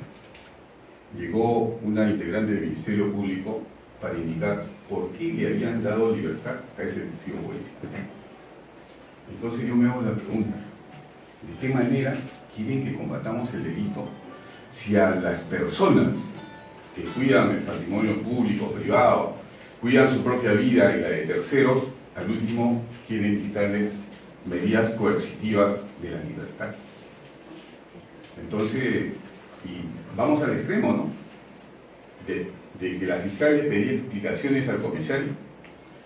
Llegó una integrante del Ministerio Público para indicar por qué le habían dado libertad a ese efectivo policial. Entonces yo me hago la pregunta, ¿de qué manera quieren que combatamos el delito si a las personas que cuidan el patrimonio público, privado, cuidan su propia vida y la de terceros, al último quieren dictarles medidas coercitivas de la libertad? Entonces, y vamos al extremo, ¿no? De que la fiscal le pedía explicaciones al comisario,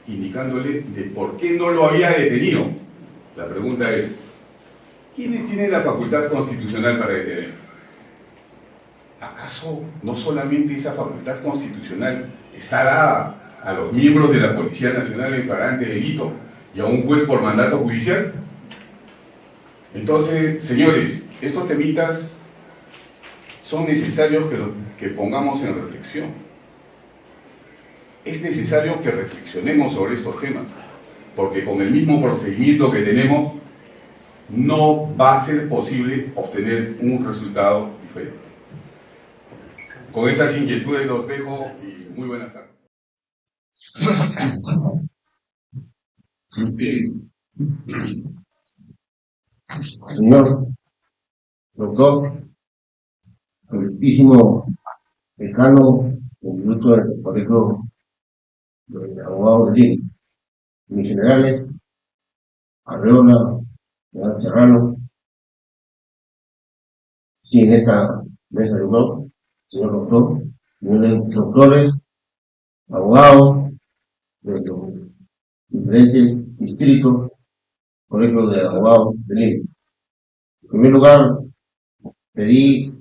indicándole de por qué no lo había detenido. La pregunta es, ¿quiénes tienen la facultad constitucional para detener? ¿Acaso no solamente esa facultad constitucional está dada a los miembros de la Policía Nacional en flagrante delito y a un juez por mandato judicial? Entonces, señores, estos temitas son necesarios que pongamos en reflexión. Es necesario que reflexionemos sobre estos temas, porque con el mismo procedimiento que tenemos no va a ser posible obtener un resultado diferente. Con esas inquietudes los dejo y muy buenas tardes. Señor doctor, excelentísimo decano del Instituto del Colegio de Abogados de Lima, mis generales, Arreola, general Serrano, sí, en esta mesa de honor, señor doctor, señores doctores, abogados de los diferentes distritos, Colegio de Abogados de Lima. En primer lugar, pedí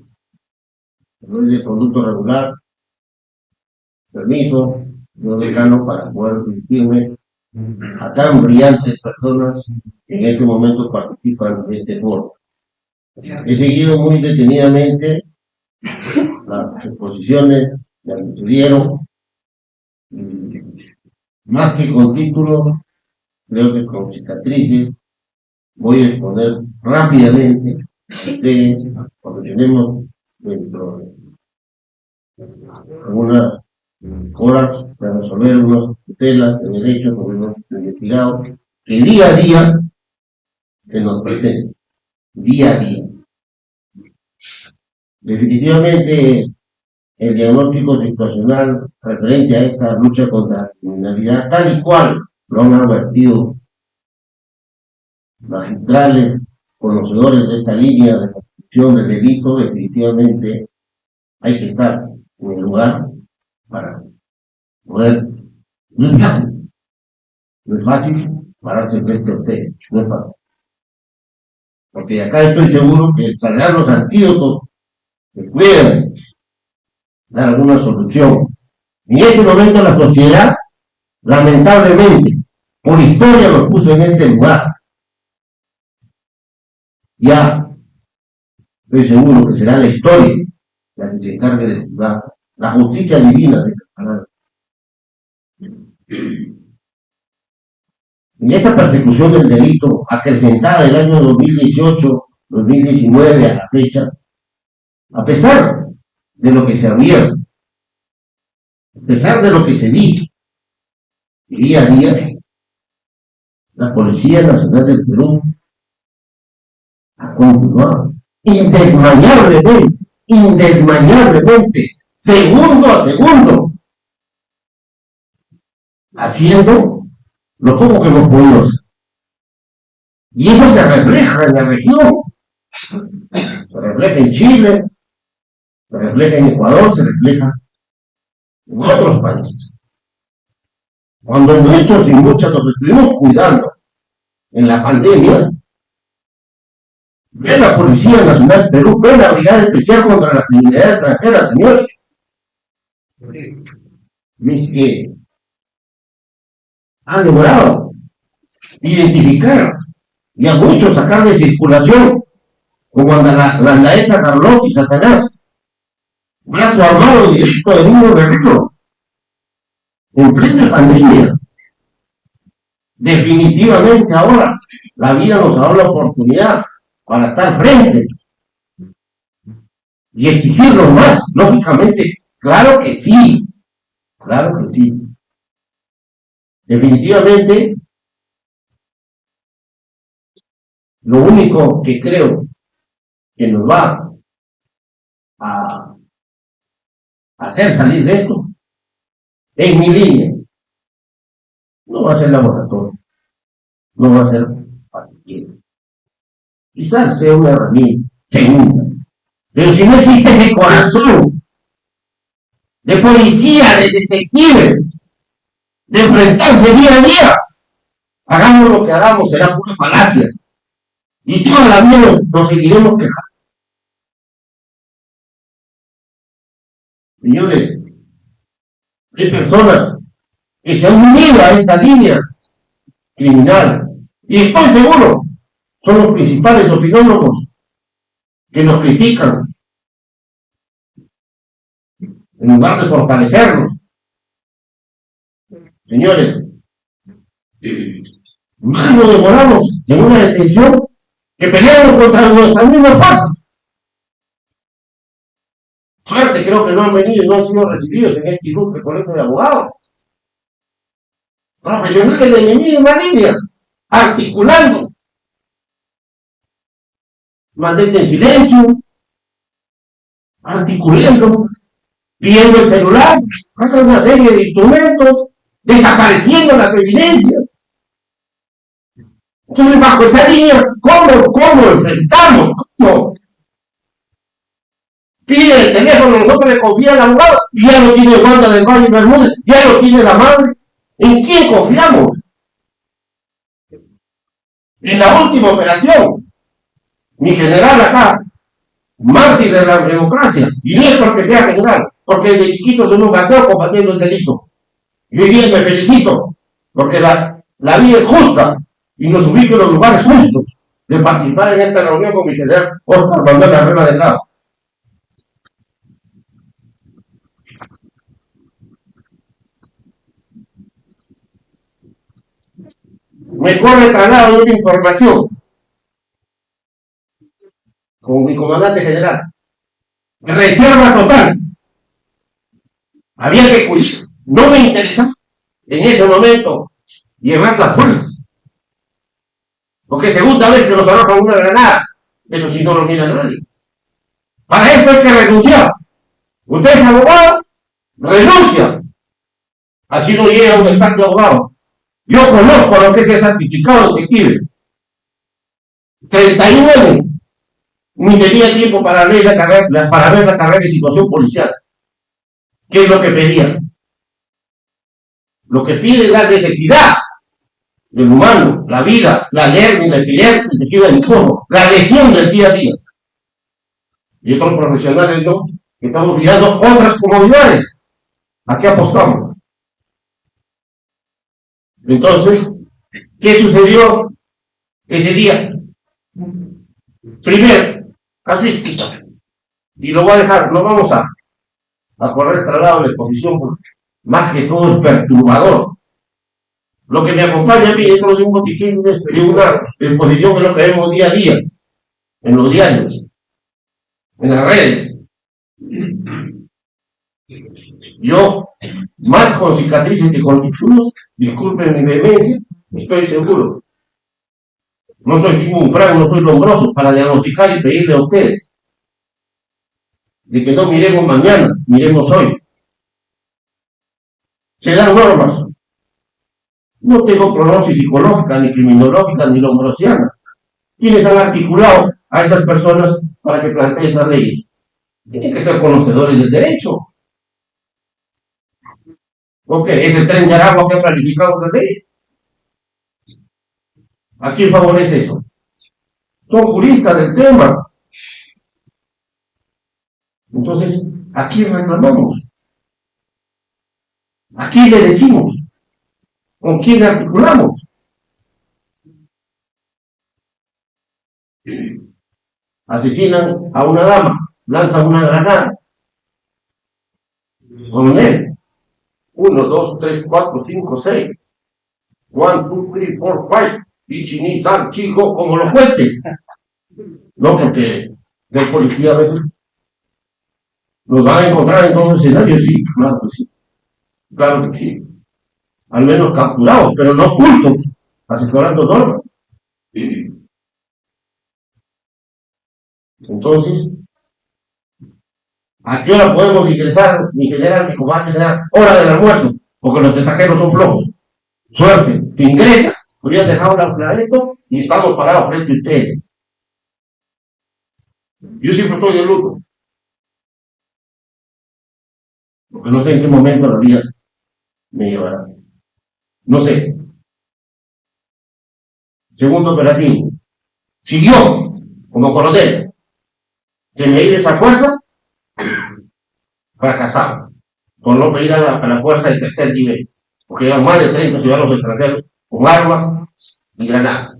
el de conducto regular, permiso, señor decano, para poder dirigirme a tan brillantes personas que en este momento participan de este foro. He seguido muy detenidamente las exposiciones que antecedieron, más que con títulos, creo que con cicatrices. Voy a exponer rápidamente a ustedes, porque tenemos dentro de algunas horas para resolver unas tutelas de derechos sobre los investigados que día a día se nos presenta, día a día. Definitivamente el diagnóstico situacional referente a esta lucha contra la criminalidad, tal y cual lo han advertido magistrales conocedores de esta línea de construcción del delito, definitivamente hay que estar en el lugar para poder. No es fácil. No es fácil pararse frente a usted. No es fácil. Porque acá estoy seguro que saldrán los antídotos que puedan dar alguna solución. En este momento la sociedad, lamentablemente, por historia nos puso en este lugar. Ya estoy seguro que será la historia la que se encargue de juzgar, la justicia divina de esta palabra. En esta persecución del delito acrecentada del año 2018-2019 a la fecha, a pesar de lo que se advierte, a pesar de lo que se dice, día a día, la Policía Nacional del Perú ha continuado indesmayablemente, segundo a segundo, haciendo lo poco que hemos podido hacer. Y eso se refleja en la región, se refleja en Chile, se refleja en Ecuador, se refleja en otros países. Cuando muchos y muchas nos estuvimos cuidando en la pandemia, ve la Policía Nacional del Perú, ve la Brigada Especial contra la Criminalidad Extranjera, señores. Es que han logrado identificar y a muchos sacar de circulación, como la andaeta Carlot y Satanás, brazo armado directo de Niño Guerrero, en plena pandemia. Definitivamente ahora la vida nos da la oportunidad para estar frente y exigirnos más, lógicamente, claro que sí, claro que sí. Definitivamente, lo único que creo que nos va a hacer salir de esto, en mi línea, no va a ser la moratoria, no va a ser cualquiera. Quizás sea una herramienta segunda, pero si no existe ese corazón de policía, de detective, de enfrentarse día a día, hagamos lo que hagamos, será pura falacia. Y toda la vida nos seguiremos quejando. Señores, hay personas que se han unido a esta línea criminal, y estoy seguro, son los principales opinólogos que nos critican, en lugar de fortalecernos. Señores, más nos demoramos en una detención que peleamos contra nuestras mismas fuerzas. Suerte, creo que no han venido y no han sido recibidos en este ilustre colegio de abogados. Profesionales de mi misma línea, articulando. Maldita en silencio, articulando, pidiendo el celular, haciendo una serie de instrumentos, desapareciendo las evidencias. Entonces, bajo esa línea, ¿cómo enfrentamos? ¿Cómo? Pide el teléfono, nosotros le confía al abogado, y ya lo tiene Wanda del Valle Bermúdez, ya lo tiene la madre. ¿En quién confiamos? En la última operación, mi general acá, mártir de la democracia, y no es porque sea general, porque desde chiquito se nos mató combatiendo el delito. Y hoy día me felicito, porque la vida es justa, y nos ubica en los lugares justos de participar en esta reunión con mi general Oscar Manuel Herrera Delgado. Me corre traslado de una información con mi comandante general. Reserva total. Había que cuidar. No me interesa en ese momento llevar las fuerzas. Porque segunda vez que nos arrojan una granada, eso sí no lo mira nadie. Para esto hay que renunciar. Usted es abogado, renuncia. Así no llega a un despacho de abogado. Yo conozco lo que es el certificado detective. 31 años ni tenía tiempo para leer para ver la carrera de situación policial. ¿Qué es lo que pedía? Lo que pide es la necesidad del humano, la vida, la alergia, la epilepsia, el tejido del codo, la lesión del día a día. Y otros profesionales no, que estamos mirando otras comodidades. ¿A qué apostamos? Entonces, ¿qué sucedió ese día? Primero, casuística. Y lo voy a dejar, no vamos a correr traslado de exposición, porque más que todo es perturbador. Lo que me acompaña a mí dentro de un botiquín de una exposición es lo que vemos día a día, en los diarios, en las redes. Yo, más con cicatrices que con títulos, disculpen mi vehemencia, estoy seguro. No soy un franco, no soy lombroso para diagnosticar y pedirle a ustedes de que no miremos mañana, miremos hoy. Se dan normas. No tengo prognosis psicológica, ni criminológica, ni lombrosiana. ¿Quiénes han articulado a esas personas para que planteen esa ley? Tienen que ser conocedores del derecho. Ok, es el Tren de Aragua que ha planificado la ley. ¿A quién favorece eso? Son juristas del tema. Entonces, ¿a quién reclamamos? ¿A quién le decimos? ¿Con quién articulamos? Asesinan a una dama, lanzan una granada. Coronel, 1, 2, 3, 4, 5, 6. 1, 2, 3, 4, 5. Ichini, San, Chico, como los jueces. No, porque de policía a veces nos van a encontrar en todos los escenarios, sí, claro que sí. Claro que sí. Al menos capturados, pero no ocultos, asesorando normas. Entonces, ¿a qué hora podemos ingresar, mi general, mi comandante general? Hora del almuerzo, porque los extranjeros son flojos. Suerte, que ingresa, hubieran dejado el planeta y estamos parados frente a ustedes. Yo siempre estoy de luto, porque no sé en qué momento la vida me llevará. No sé. Segundo operativo. Siguió como coronel. Que me ir esa fuerza, fracasado. Por no pedir a la fuerza de tercer nivel. Porque eran más de 30 ciudadanos extranjeros con armas y granadas.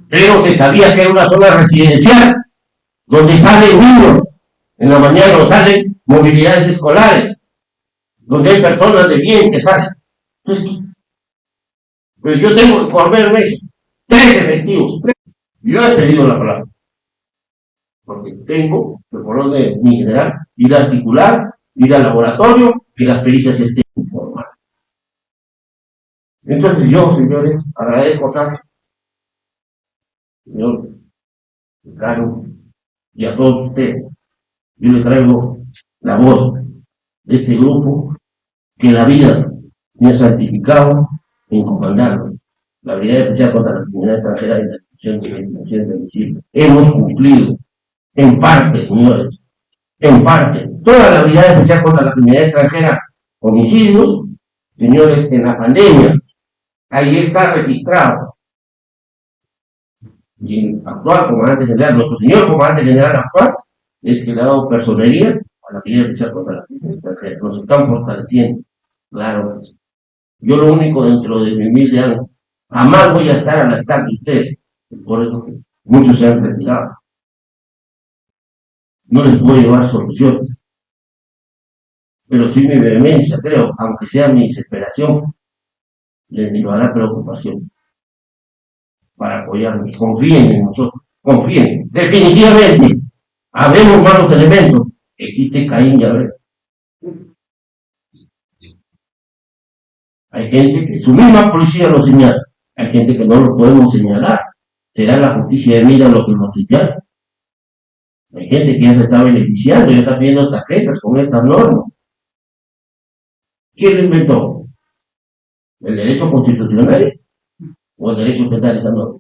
Pero se sabía que era una zona residencial donde salen niños en la mañana, o salen movilidades escolares, donde hay personas de bien que salen. Entonces, pues yo tengo que formarme eso. 3 efectivos. Yo he pedido la palabra. Porque tengo, por orden de mi general, ir a articular, ir al laboratorio, que las pericias estén informadas. Entonces yo, señores, agradezco tanto, señor Caro, y a todos ustedes. Yo les traigo la voz de este grupo que la vida me ha santificado en comandarlo. La Brigada Especial contra la Criminalidad Extranjera y la Extinción de la Investigación de Homicidio. Hemos cumplido, en parte, señores, en parte, toda la Brigada Especial contra la Criminalidad Extranjera, homicidios, señores, en la pandemia, ahí está registrado. Y el actual comandante general, nuestro señor comandante general actual, es que le ha dado personería a la Brigada Especial contra la Criminalidad Extranjera. Nos están fortaleciendo, claro. Yo lo único dentro de mi humilde año, jamás voy a estar a la alcance de ustedes. Por eso que muchos se han retirado. No les puedo llevar soluciones. Pero sí mi vehemencia, creo, aunque sea mi desesperación, les llevará preocupación para apoyarnos. Confíen en nosotros, confíen. Definitivamente, habemos malos elementos. Existe Caín y Abel. Hay gente que su misma policía lo señala. Hay gente que no lo podemos señalar. Será la justicia de mira lo que nos señala. Hay gente que ya se está beneficiando, ya está pidiendo tarjetas con estas normas. ¿Quién lo inventó? ¿El derecho constitucional o el derecho penal de esa norma?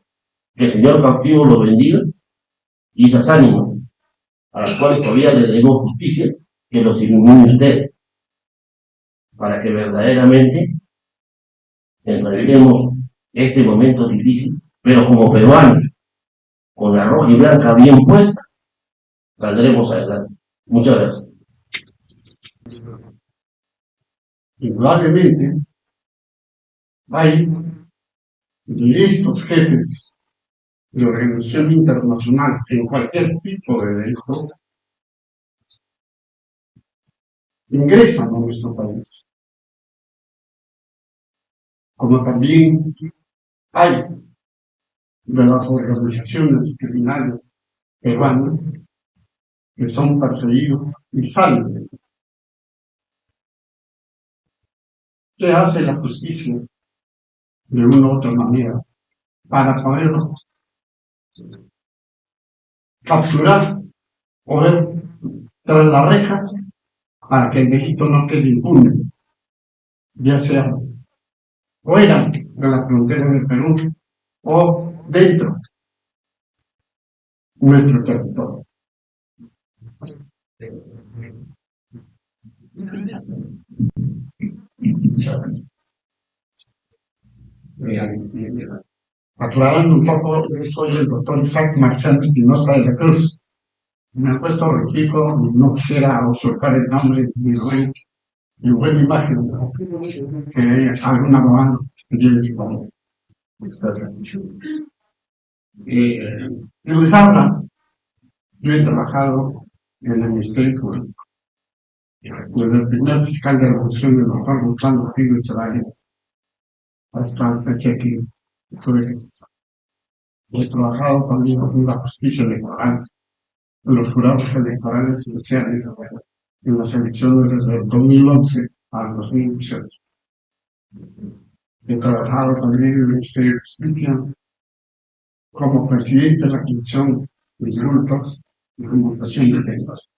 Que el señor cautivo lo bendiga y esas ánimas, a las cuales todavía le debemos justicia, que los ilumine usted, para que verdaderamente enfrentemos este momento difícil, pero como peruanos, con la roja y blanca bien puesta, saldremos adelante. Muchas gracias. Indudablemente, hay de estos jefes de organización internacional en cualquier tipo de delito ingresan a nuestro país, como también hay de las organizaciones criminales peruanas que son perseguidos y salen. ¿Qué hace la justicia de una u otra manera para poder capturar, poder tras las rejas para que el delito no quede impune, ya sea fuera de la frontera del Perú o dentro de nuestro territorio? Aclarando un poco, yo soy el doctor Isaac Marciano Espinosa de la Cruz. Me he puesto repito, no quisiera usurpar el nombre de mi buena imagen que alguna mamá les habla. Yo he trabajado en el Ministerio Público desde el primer fiscal de la Revolución, el doctor Gonzalo Figo Ceballos, hasta la fecha que estoy. He trabajado también en la justicia electoral, en los jurados electorales especiales, en las elecciones desde el 2011 al 2018. He trabajado también en el Ministerio de Justicia como presidente de la Comisión de Indultos y Conmutación de Penas.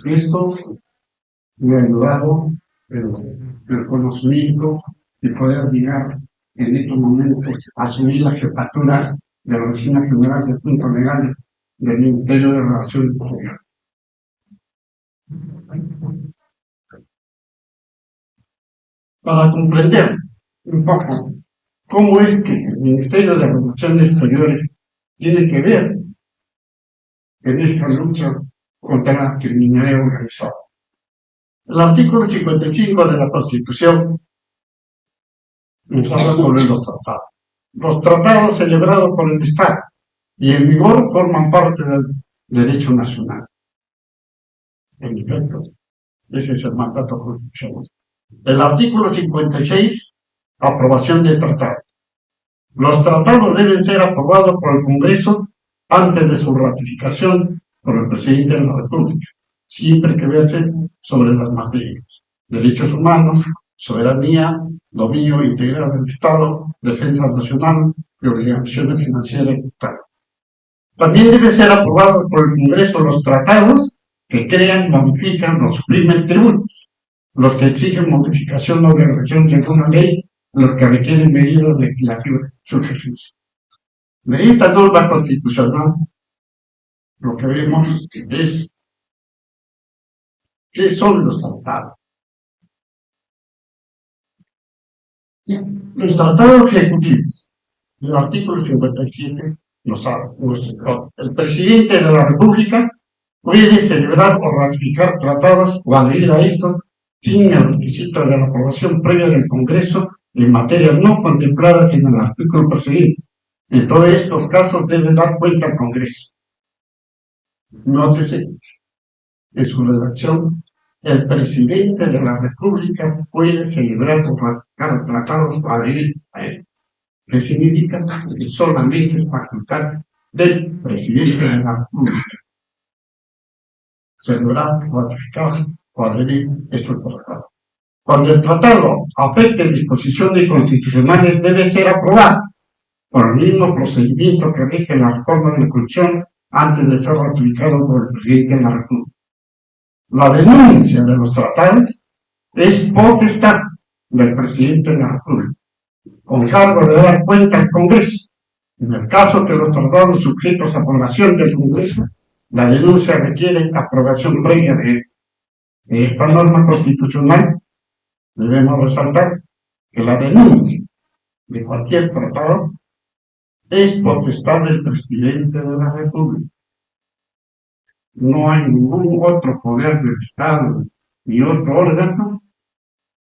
Esto me ha ayudado el conocimiento y poder llegar en estos momentos a asumir la jefatura de la Oficina General de Asuntos Legales del Ministerio de Relaciones Exteriores. Para comprender un poco cómo es que el Ministerio de Relaciones Exteriores tiene que ver en esta lucha contra la criminalidad organizada. El artículo 55 de la Constitución nos habla sobre los tratados. Los tratados celebrados por el Estado y en vigor forman parte del derecho nacional. En efecto, ese es el mandato constitucional. El artículo 56, aprobación de tratados. Los tratados deben ser aprobados por el Congreso antes de su ratificación por el presidente de la República, siempre que verse sobre las materias: derechos humanos, soberanía, dominio integral del Estado, defensa nacional y organizaciones financieras y tal. También debe ser aprobado por el Congreso los tratados que crean, modifican o suprimen tributos, los que exigen modificación o regresión de alguna ley, los que requieren medidas legislativas de su ejercicio. De esta norma constitucional, lo que vemos es qué son los tratados. Los tratados ejecutivos, el artículo 57 nos habla. El presidente de la República puede celebrar o ratificar tratados o adherir a estos sin el requisito de la aprobación previa del Congreso en materias no contempladas en el artículo precedente. En todos estos casos debe dar cuenta al Congreso. Nótese, en su redacción, el presidente de la República puede celebrar o ratificar tratados o adherir a él. ¿Qué significa? Que solamente es facultad del presidente de la República celebrar, ratificar o adherir estos tratados. Cuando el tratado afecte disposiciones constitucionales, debe ser aprobado por el mismo procedimiento que rige la reforma de la Constitución antes de ser ratificado por el presidente de la República. La denuncia de los tratados es potestad del presidente de la República, con cargo de dar cuenta al Congreso, En el caso que los tratados sujetos a aprobación del Congreso, la denuncia requiere aprobación previa de esta norma constitucional. Debemos resaltar que la denuncia de cualquier tratado es potestad del presidente de la República. No hay ningún otro poder del Estado ni otro órgano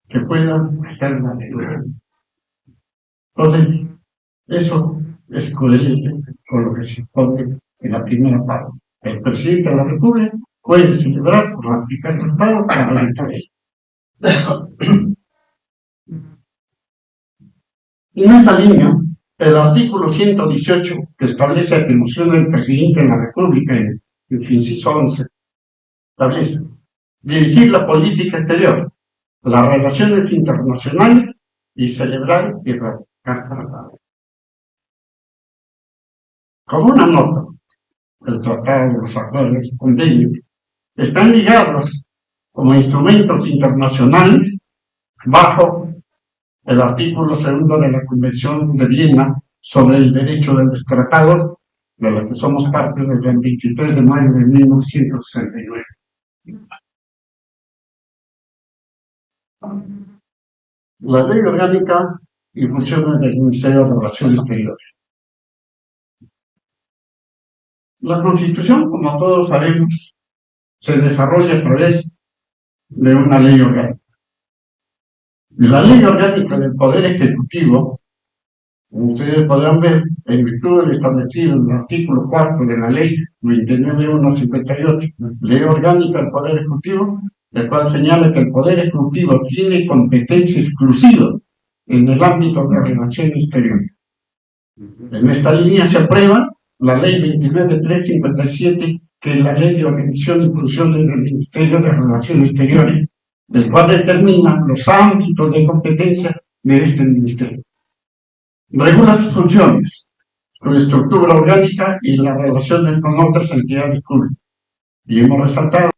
que pueda hacer la denuncia. Entonces, eso es coherente con lo que se pone en la primera parte. El presidente de la República puede celebrar por aplicar el tratado para realizar esto. En esa línea, el artículo 118, que establece atribución del presidente de la República en el inciso 11, establece dirigir la política exterior, las relaciones internacionales y celebrar y ratificar tratados. Como una nota, el tratado, los acuerdos, convenios, están ligados como instrumentos internacionales bajo el artículo 2 de la Convención de Viena sobre el derecho de los tratados, de la que somos parte desde el 23 de mayo de 1969. La Ley Orgánica y funciones del Ministerio de Relaciones Exteriores. La Constitución, como todos sabemos, se desarrolla a través de una ley orgánica. La Ley Orgánica del Poder Ejecutivo, como ustedes podrán ver, en virtud del establecido en el artículo 4 de la Ley 29.158, Ley Orgánica del Poder Ejecutivo, el cual señala que el Poder Ejecutivo tiene competencia exclusiva en el ámbito de relaciones exteriores. En esta línea se aprueba la Ley 29.357, que es la Ley de Organización y Funciones del Ministerio de Relaciones Exteriores, el cual determina los ámbitos de competencia de este ministerio. Regula sus funciones, su estructura orgánica y las relaciones con otras entidades públicas. Y hemos resaltado,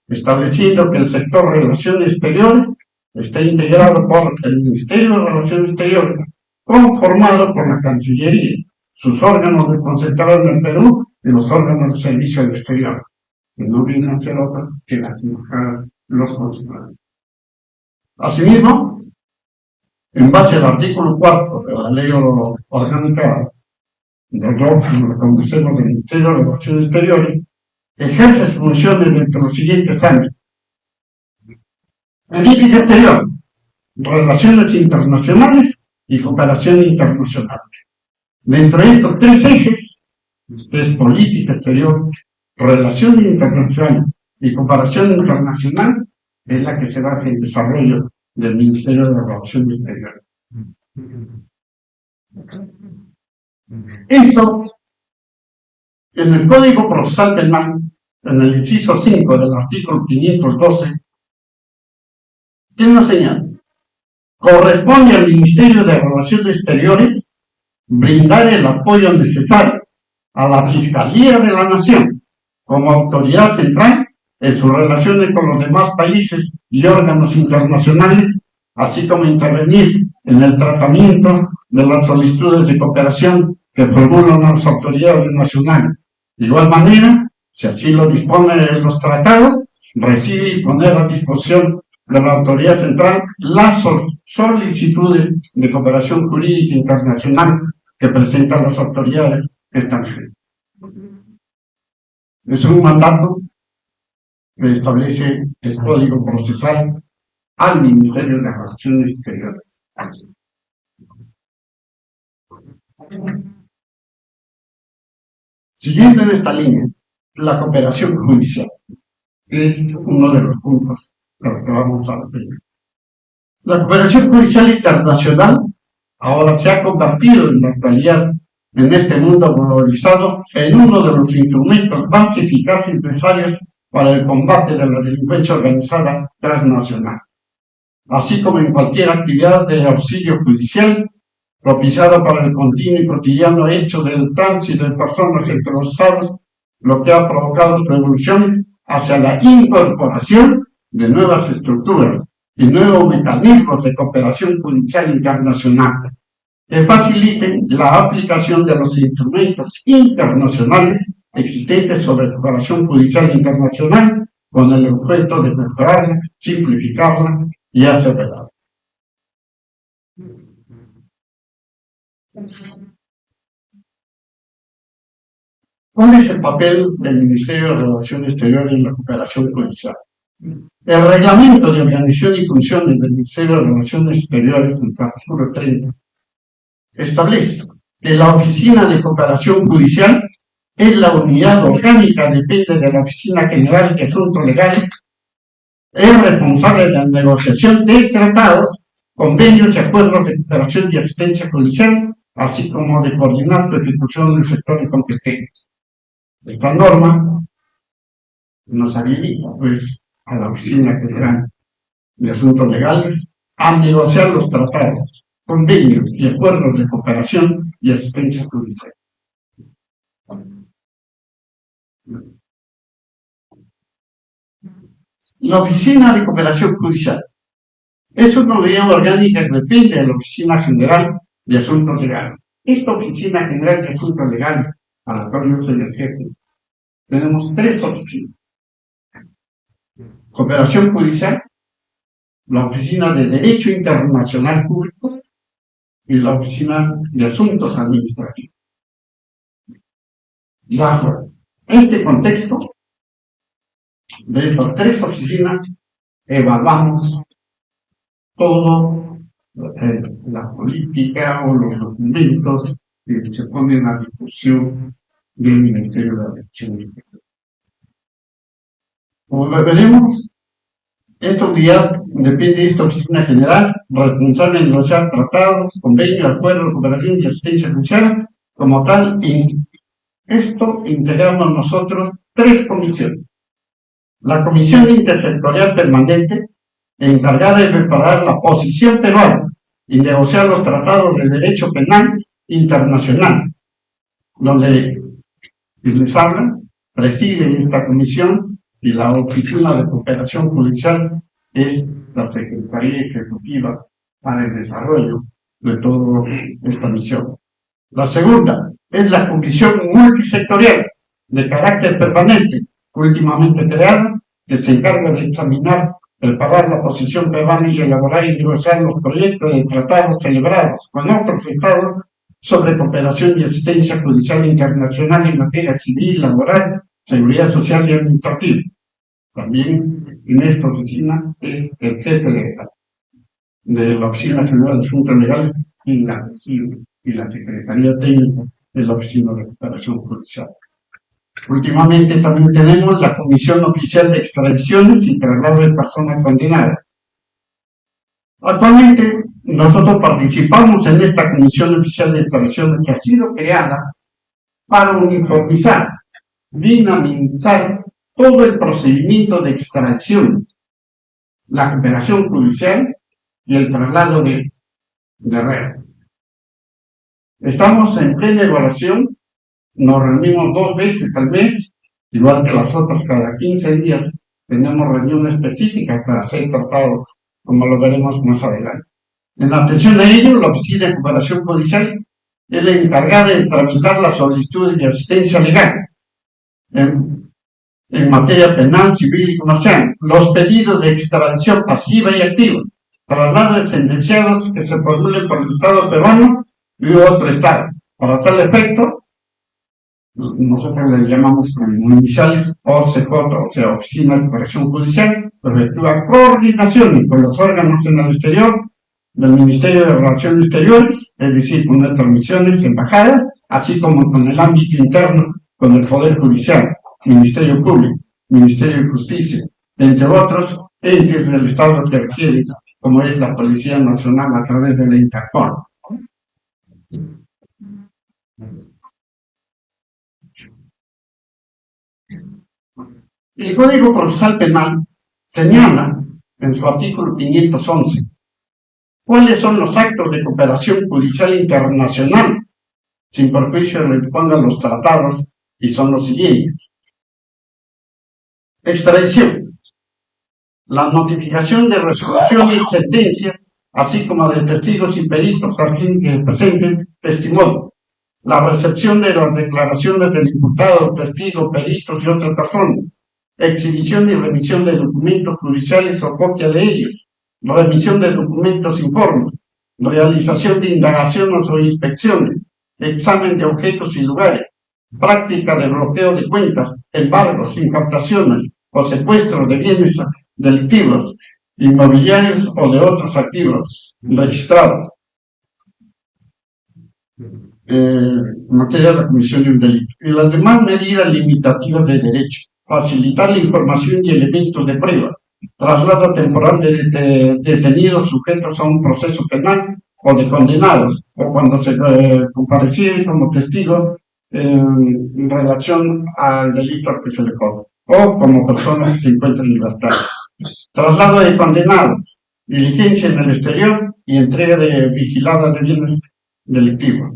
estableciendo que el sector de Relaciones Exteriores está integrado por el Ministerio de Relaciones Exteriores, conformado por la Cancillería, sus órganos desconcentrados en el Perú y los órganos de servicio del exterior, que no vienen a ser otros que las embajadas, los consulados. Asimismo, en base al artículo 4 de la Ley Orgánica del Ministerio de Relaciones Exteriores, ejerce sus funciones dentro de los siguientes ámbitos: política exterior, relaciones internacionales y cooperación internacional. Dentro de estos tres ejes, es política exterior, relaciones internacionales y cooperación internacional, es la que se basa en el desarrollo del Ministerio de Relaciones Exteriores. Esto, en el Código Procesal Penal, en el inciso 5 del artículo 512, tiene una señal. Corresponde al Ministerio de Relaciones Exteriores brindar el apoyo necesario a la Fiscalía de la Nación como autoridad central en sus relaciones con los demás países y órganos internacionales, así como intervenir en el tratamiento de las solicitudes de cooperación que formulan las autoridades nacionales. De igual manera, si así lo disponen los tratados, recibe y poner a disposición de la autoridad central las solicitudes de cooperación jurídica internacional que presentan las autoridades extranjeras. Es un mandato que establece el Código Procesal al Ministerio de Relaciones Exteriores. Siguiendo en esta línea, la cooperación judicial es uno de los puntos a los que vamos a ver. La cooperación judicial internacional ahora se ha convertido en la actualidad, en este mundo globalizado, en uno de los instrumentos más eficaces y necesarios para el combate de la delincuencia organizada transnacional, así como en cualquier actividad de auxilio judicial propiciada para el continuo y cotidiano hecho del tránsito de personas entre los estados, lo que ha provocado su evolución hacia la incorporación de nuevas estructuras y nuevos mecanismos de cooperación judicial internacional. que faciliten la aplicación de los instrumentos internacionales existentes sobre cooperación judicial internacional con el objeto de mejorarla, simplificarla y acelerarla. ¿Cuál es el papel del Ministerio de Relaciones Exteriores en la cooperación judicial? El reglamento de organización y funciones del Ministerio de Relaciones Exteriores, en su artículo 30, establece que la Oficina de Cooperación Judicial es la unidad orgánica, depende de la Oficina General de Asuntos Legales, es responsable de la negociación de tratados, convenios y acuerdos de cooperación y asistencia judicial, así como de coordinar su ejecución en el sector de competencias. Esta norma nos habilita, pues, a la Oficina General de Asuntos Legales a negociar los tratados, convenios y acuerdos de cooperación y asistencia judicial. La Oficina de Cooperación Judicial es una unidad orgánica que depende de la Oficina General de Asuntos Legales. Esta Oficina General de Asuntos Legales, a la cual yo soy el jefe, tenemos tres oficinas: Cooperación Judicial, la Oficina de Derecho Internacional Público y la Oficina de Asuntos Administrativos. Bajo este contexto de estas tres oficinas, evaluamos todo la política o los documentos que se ponen a discusión del Ministerio de Relaciones Exteriores. Como veremos, esta unidad depende de esta Oficina General, responsable de negociar tratados, convenios, acuerdos, cooperación y asistencia judicial. Como tal, en esto integramos nosotros tres comisiones. La Comisión Intersectorial Permanente, encargada de preparar la posición peruana y negociar los tratados de derecho penal internacional, donde les habla, preside esta comisión, y la Oficina de Cooperación Judicial es la Secretaría Ejecutiva para el desarrollo de toda esta misión. La segunda es la Comisión Multisectorial de carácter permanente, últimamente creada, que se encarga de examinar, preparar la posición peruana y elaborar y negociar los proyectos de tratados celebrados con otros estados sobre cooperación y asistencia judicial internacional en materia civil, laboral, seguridad social y administrativa. También en esta oficina es el jefe de la Oficina General de Asuntos Legales y la Secretaría Técnica de la Oficina de Cooperación Judicial. Últimamente también tenemos la Comisión Oficial de Extradiciones y Traslado de Personas Condenadas. Actualmente nosotros participamos en esta Comisión Oficial de Extradiciones, que ha sido creada para uniformizar, dinamizar todo el procedimiento de extracción, la cooperación judicial y el traslado de reos. Estamos en plena evaluación, nos reunimos 2 veces al mes, igual que las otras cada 15 días, tenemos reuniones específicas para hacer tratados, como lo veremos más adelante. En atención a ello, la Oficina de Cooperación Judicial es la encargada de tramitar las solicitudes de asistencia legal en materia penal, civil y comercial, los pedidos de extradición pasiva y activa, traslado de sentenciados que se formulen por el Estado peruano y otro Estado. Para tal efecto, nosotros le llamamos como iniciales OCJ, o sea, Oficina de Cooperación Judicial, que efectúa coordinaciones con los órganos en el exterior del Ministerio de Relaciones Exteriores, es decir, con nuestras misiones, embajadas, así como con el ámbito interno, con el Poder Judicial, Ministerio Público, Ministerio de Justicia, entre otros entes del Estado que requieren, como es la Policía Nacional a través de la Interpol. El Código Procesal Penal señala en su artículo 511 cuáles son los actos de cooperación judicial internacional sin perjuicio de lo que pongan los tratados, y son los siguientes: extradición, la notificación de resolución y sentencia así como de testigos y peritos a fin que presenten testimonio. La recepción de las declaraciones del imputado, testigos, peritos y otras personas, exhibición y remisión de documentos judiciales o copia de ellos, remisión de documentos informes, realización de indagaciones o inspecciones, examen de objetos y lugares, práctica de bloqueo de cuentas, embargos, incautaciones o secuestro de bienes delictivos, inmobiliarios o de otros activos registrados. Materia de la comisión de un delito. Y las demás medidas limitativas de derecho. Facilitar la información y elementos de prueba. Traslado temporal de detenidos sujetos a un proceso penal o de condenados, o cuando se comparecieren como testigos en relación al delito al que se le cobra, o como personas que se encuentran en libertad. Traslado de condenados, diligencia en el exterior y entrega de vigilada de bienes delictivos.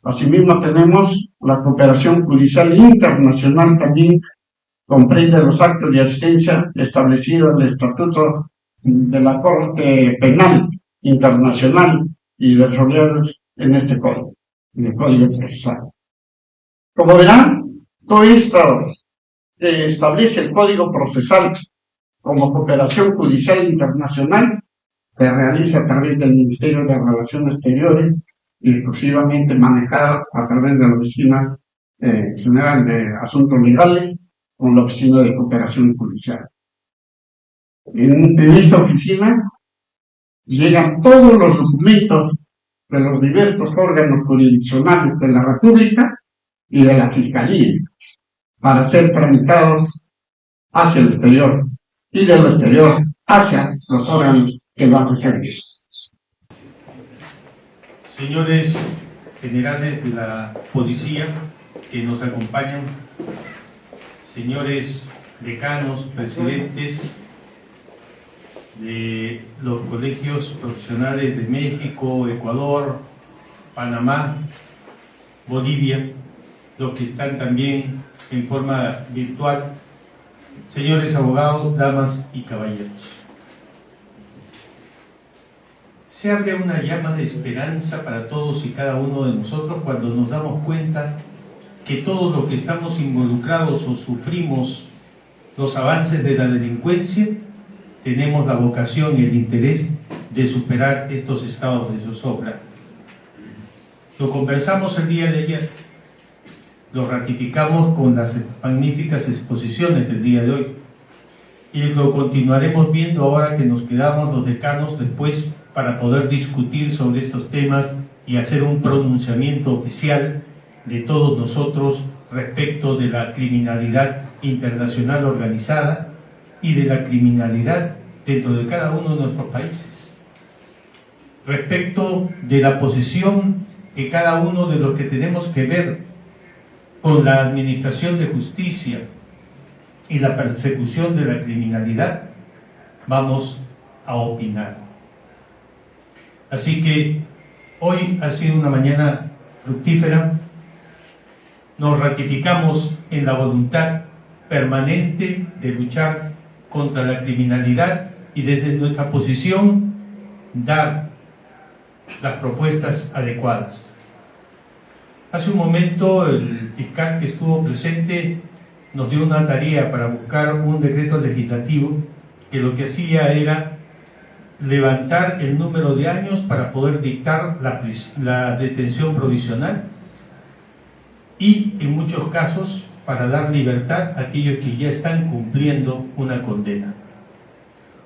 Asimismo tenemos la cooperación judicial internacional, también comprende los actos de asistencia establecidos en el Estatuto de la Corte Penal Internacional y desarrollados en este código, en el Código Procesal. Como verán, todo esto establece el Código Procesal como cooperación judicial internacional que realiza a través del Ministerio de Relaciones Exteriores, exclusivamente manejada a través de la Oficina General de Asuntos Legales con la Oficina de Cooperación Judicial. En esta oficina llegan todos los documentos de los diversos órganos jurisdiccionales de la República y de la Fiscalía para ser tramitados hacia el exterior y del exterior hacia los órganos que van a ser. Señores generales de la policía que nos acompañan, señores decanos, presidentes de los colegios profesionales de México, Ecuador, Panamá, Bolivia, los que están también en forma virtual, señores abogados, damas y caballeros. Se abre una llama de esperanza para todos y cada uno de nosotros cuando nos damos cuenta que todos los que estamos involucrados o sufrimos los avances de la delincuencia tenemos la vocación y el interés de superar estos estados de zozobra. Lo conversamos el día de ayer, lo ratificamos con las magníficas exposiciones del día de hoy y lo continuaremos viendo ahora que nos quedamos los decanos después para poder discutir sobre estos temas y hacer un pronunciamiento oficial de todos nosotros respecto de la criminalidad internacional organizada y de la criminalidad dentro de cada uno de nuestros países. Respecto de la posición que cada uno de los que tenemos que ver con la administración de justicia y la persecución de la criminalidad, vamos a opinar. Así que hoy ha sido una mañana fructífera. Nos ratificamos en la voluntad permanente de luchar contra la criminalidad y desde nuestra posición dar las propuestas adecuadas. Hace un momento el fiscal que estuvo presente nos dio una tarea para buscar un decreto legislativo que lo que hacía era levantar el número de años para poder dictar la detención provisional y en muchos casos para dar libertad a aquellos que ya están cumpliendo una condena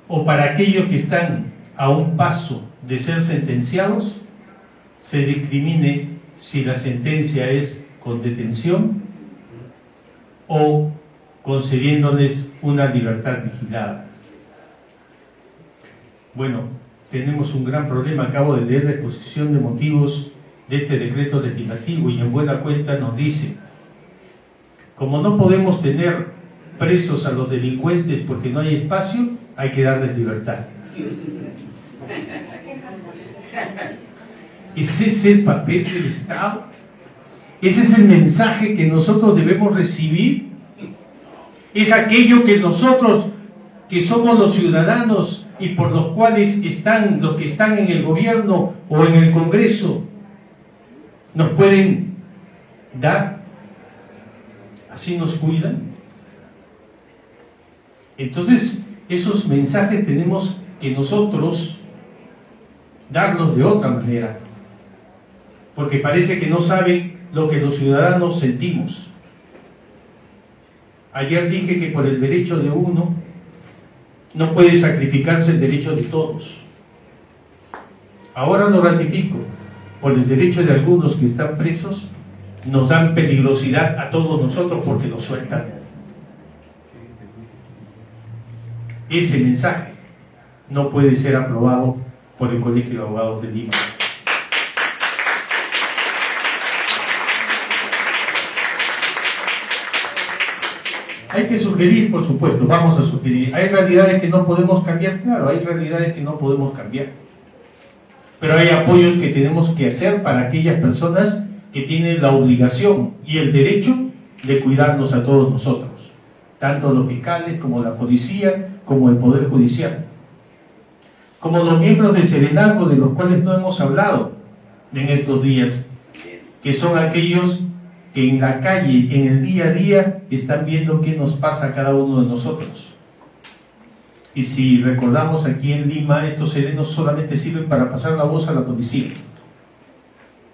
o para aquellos que están a un paso de ser sentenciados se discrimine si la sentencia es con detención o concediéndoles una libertad vigilada. Bueno, tenemos un gran problema. Acabo de leer la exposición de motivos de este decreto legislativo y en buena cuenta nos dice: como no podemos tener presos a los delincuentes porque no hay espacio, hay que darles libertad. Ese es el papel del Estado. Ese es el mensaje que nosotros debemos recibir. Es aquello que nosotros que somos los ciudadanos y por los cuales están los que están en el gobierno o en el Congreso, nos pueden dar, así nos cuidan. Entonces, esos mensajes tenemos que nosotros darlos de otra manera, porque parece que no saben lo que los ciudadanos sentimos. Ayer dije que por el derecho de uno no puede sacrificarse el derecho de todos. Ahora lo ratifico, por el derecho de algunos que están presos, nos dan peligrosidad a todos nosotros porque nos sueltan. Ese mensaje no puede ser aprobado por el Colegio de Abogados de Lima. Hay que sugerir, por supuesto, vamos a sugerir. Hay realidades que no podemos cambiar, claro, hay realidades que no podemos cambiar. Pero hay apoyos que tenemos que hacer para aquellas personas que tienen la obligación y el derecho de cuidarnos a todos nosotros, tanto los fiscales como la policía, como el Poder Judicial, como los miembros de Serenazgo, de los cuales no hemos hablado en estos días, que son aquellos que en la calle, en el día a día, están viendo qué nos pasa a cada uno de nosotros. Y si recordamos, aquí en Lima, estos serenos solamente sirven para pasar la voz a la policía,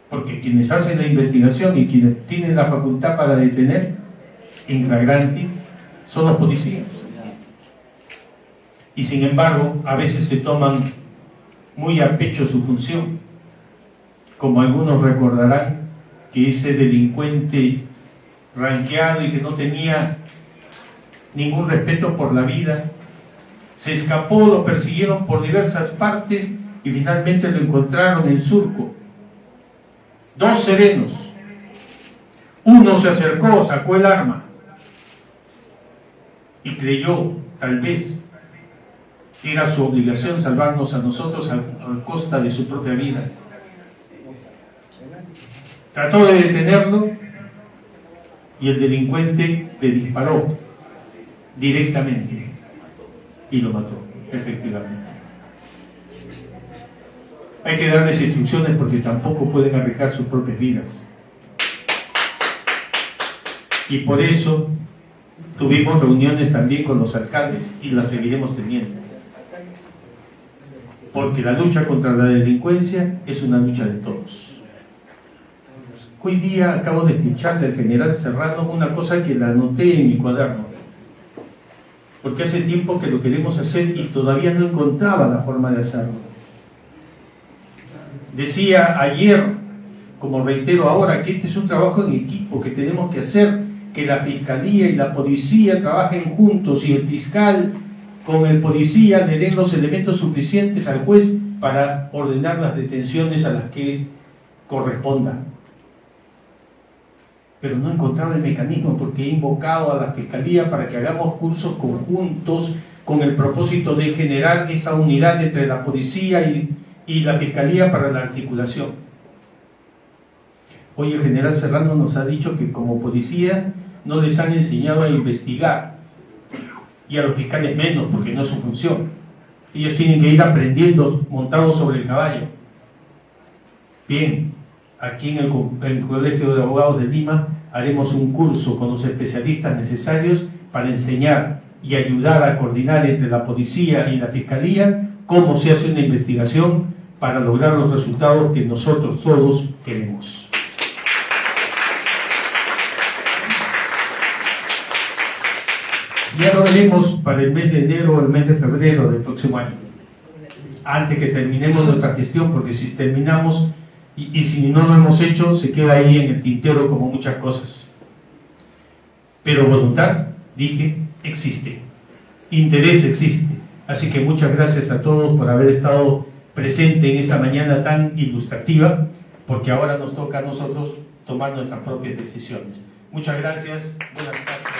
porque quienes hacen la investigación y quienes tienen la facultad para detener en flagrante son los policías. Y sin embargo, a veces se toman muy a pecho su función, como algunos recordarán que ese delincuente ranqueado y que no tenía ningún respeto por la vida, se escapó, lo persiguieron por diversas partes y finalmente lo encontraron en Surco. 2 serenos. Uno se acercó, sacó el arma y creyó, tal vez, que era su obligación salvarnos a nosotros a costa de su propia vida. Trató de detenerlo y el delincuente le disparó directamente y lo mató, efectivamente. Hay que darles instrucciones porque tampoco pueden arriesgar sus propias vidas. Y por eso tuvimos reuniones también con los alcaldes y las seguiremos teniendo. Porque la lucha contra la delincuencia es una lucha de todos. Hoy día acabo de escucharle al general Serrano una cosa que la anoté en mi cuaderno, porque hace tiempo que lo queremos hacer y todavía no encontraba la forma de hacerlo. Decía ayer, como reitero ahora, que este es un trabajo en equipo, que tenemos que hacer que la Fiscalía y la Policía trabajen juntos y el fiscal con el policía le den los elementos suficientes al juez para ordenar las detenciones a las que correspondan. Pero no encontraba el mecanismo porque he invocado a la Fiscalía para que hagamos cursos conjuntos con el propósito de generar esa unidad entre la Policía y la Fiscalía para la articulación. Hoy el general Serrano nos ha dicho que como policías no les han enseñado a investigar, y a los fiscales menos, porque no es su función. Ellos tienen que ir aprendiendo montados sobre el caballo. Bien, aquí en el Colegio de Abogados de Lima haremos un curso con los especialistas necesarios para enseñar y ayudar a coordinar entre la policía y la fiscalía cómo se hace una investigación para lograr los resultados que nosotros todos queremos. Ya lo veremos para el mes de enero o el mes de febrero del próximo año, antes que terminemos nuestra gestión, porque si terminamos y si no lo hemos hecho, se queda ahí en el tintero como muchas cosas. Pero voluntad, dije, existe. Interés existe. Así que muchas gracias a todos por haber estado presente en esta mañana tan ilustrativa, porque ahora nos toca a nosotros tomar nuestras propias decisiones. Muchas gracias. Buenas tardes.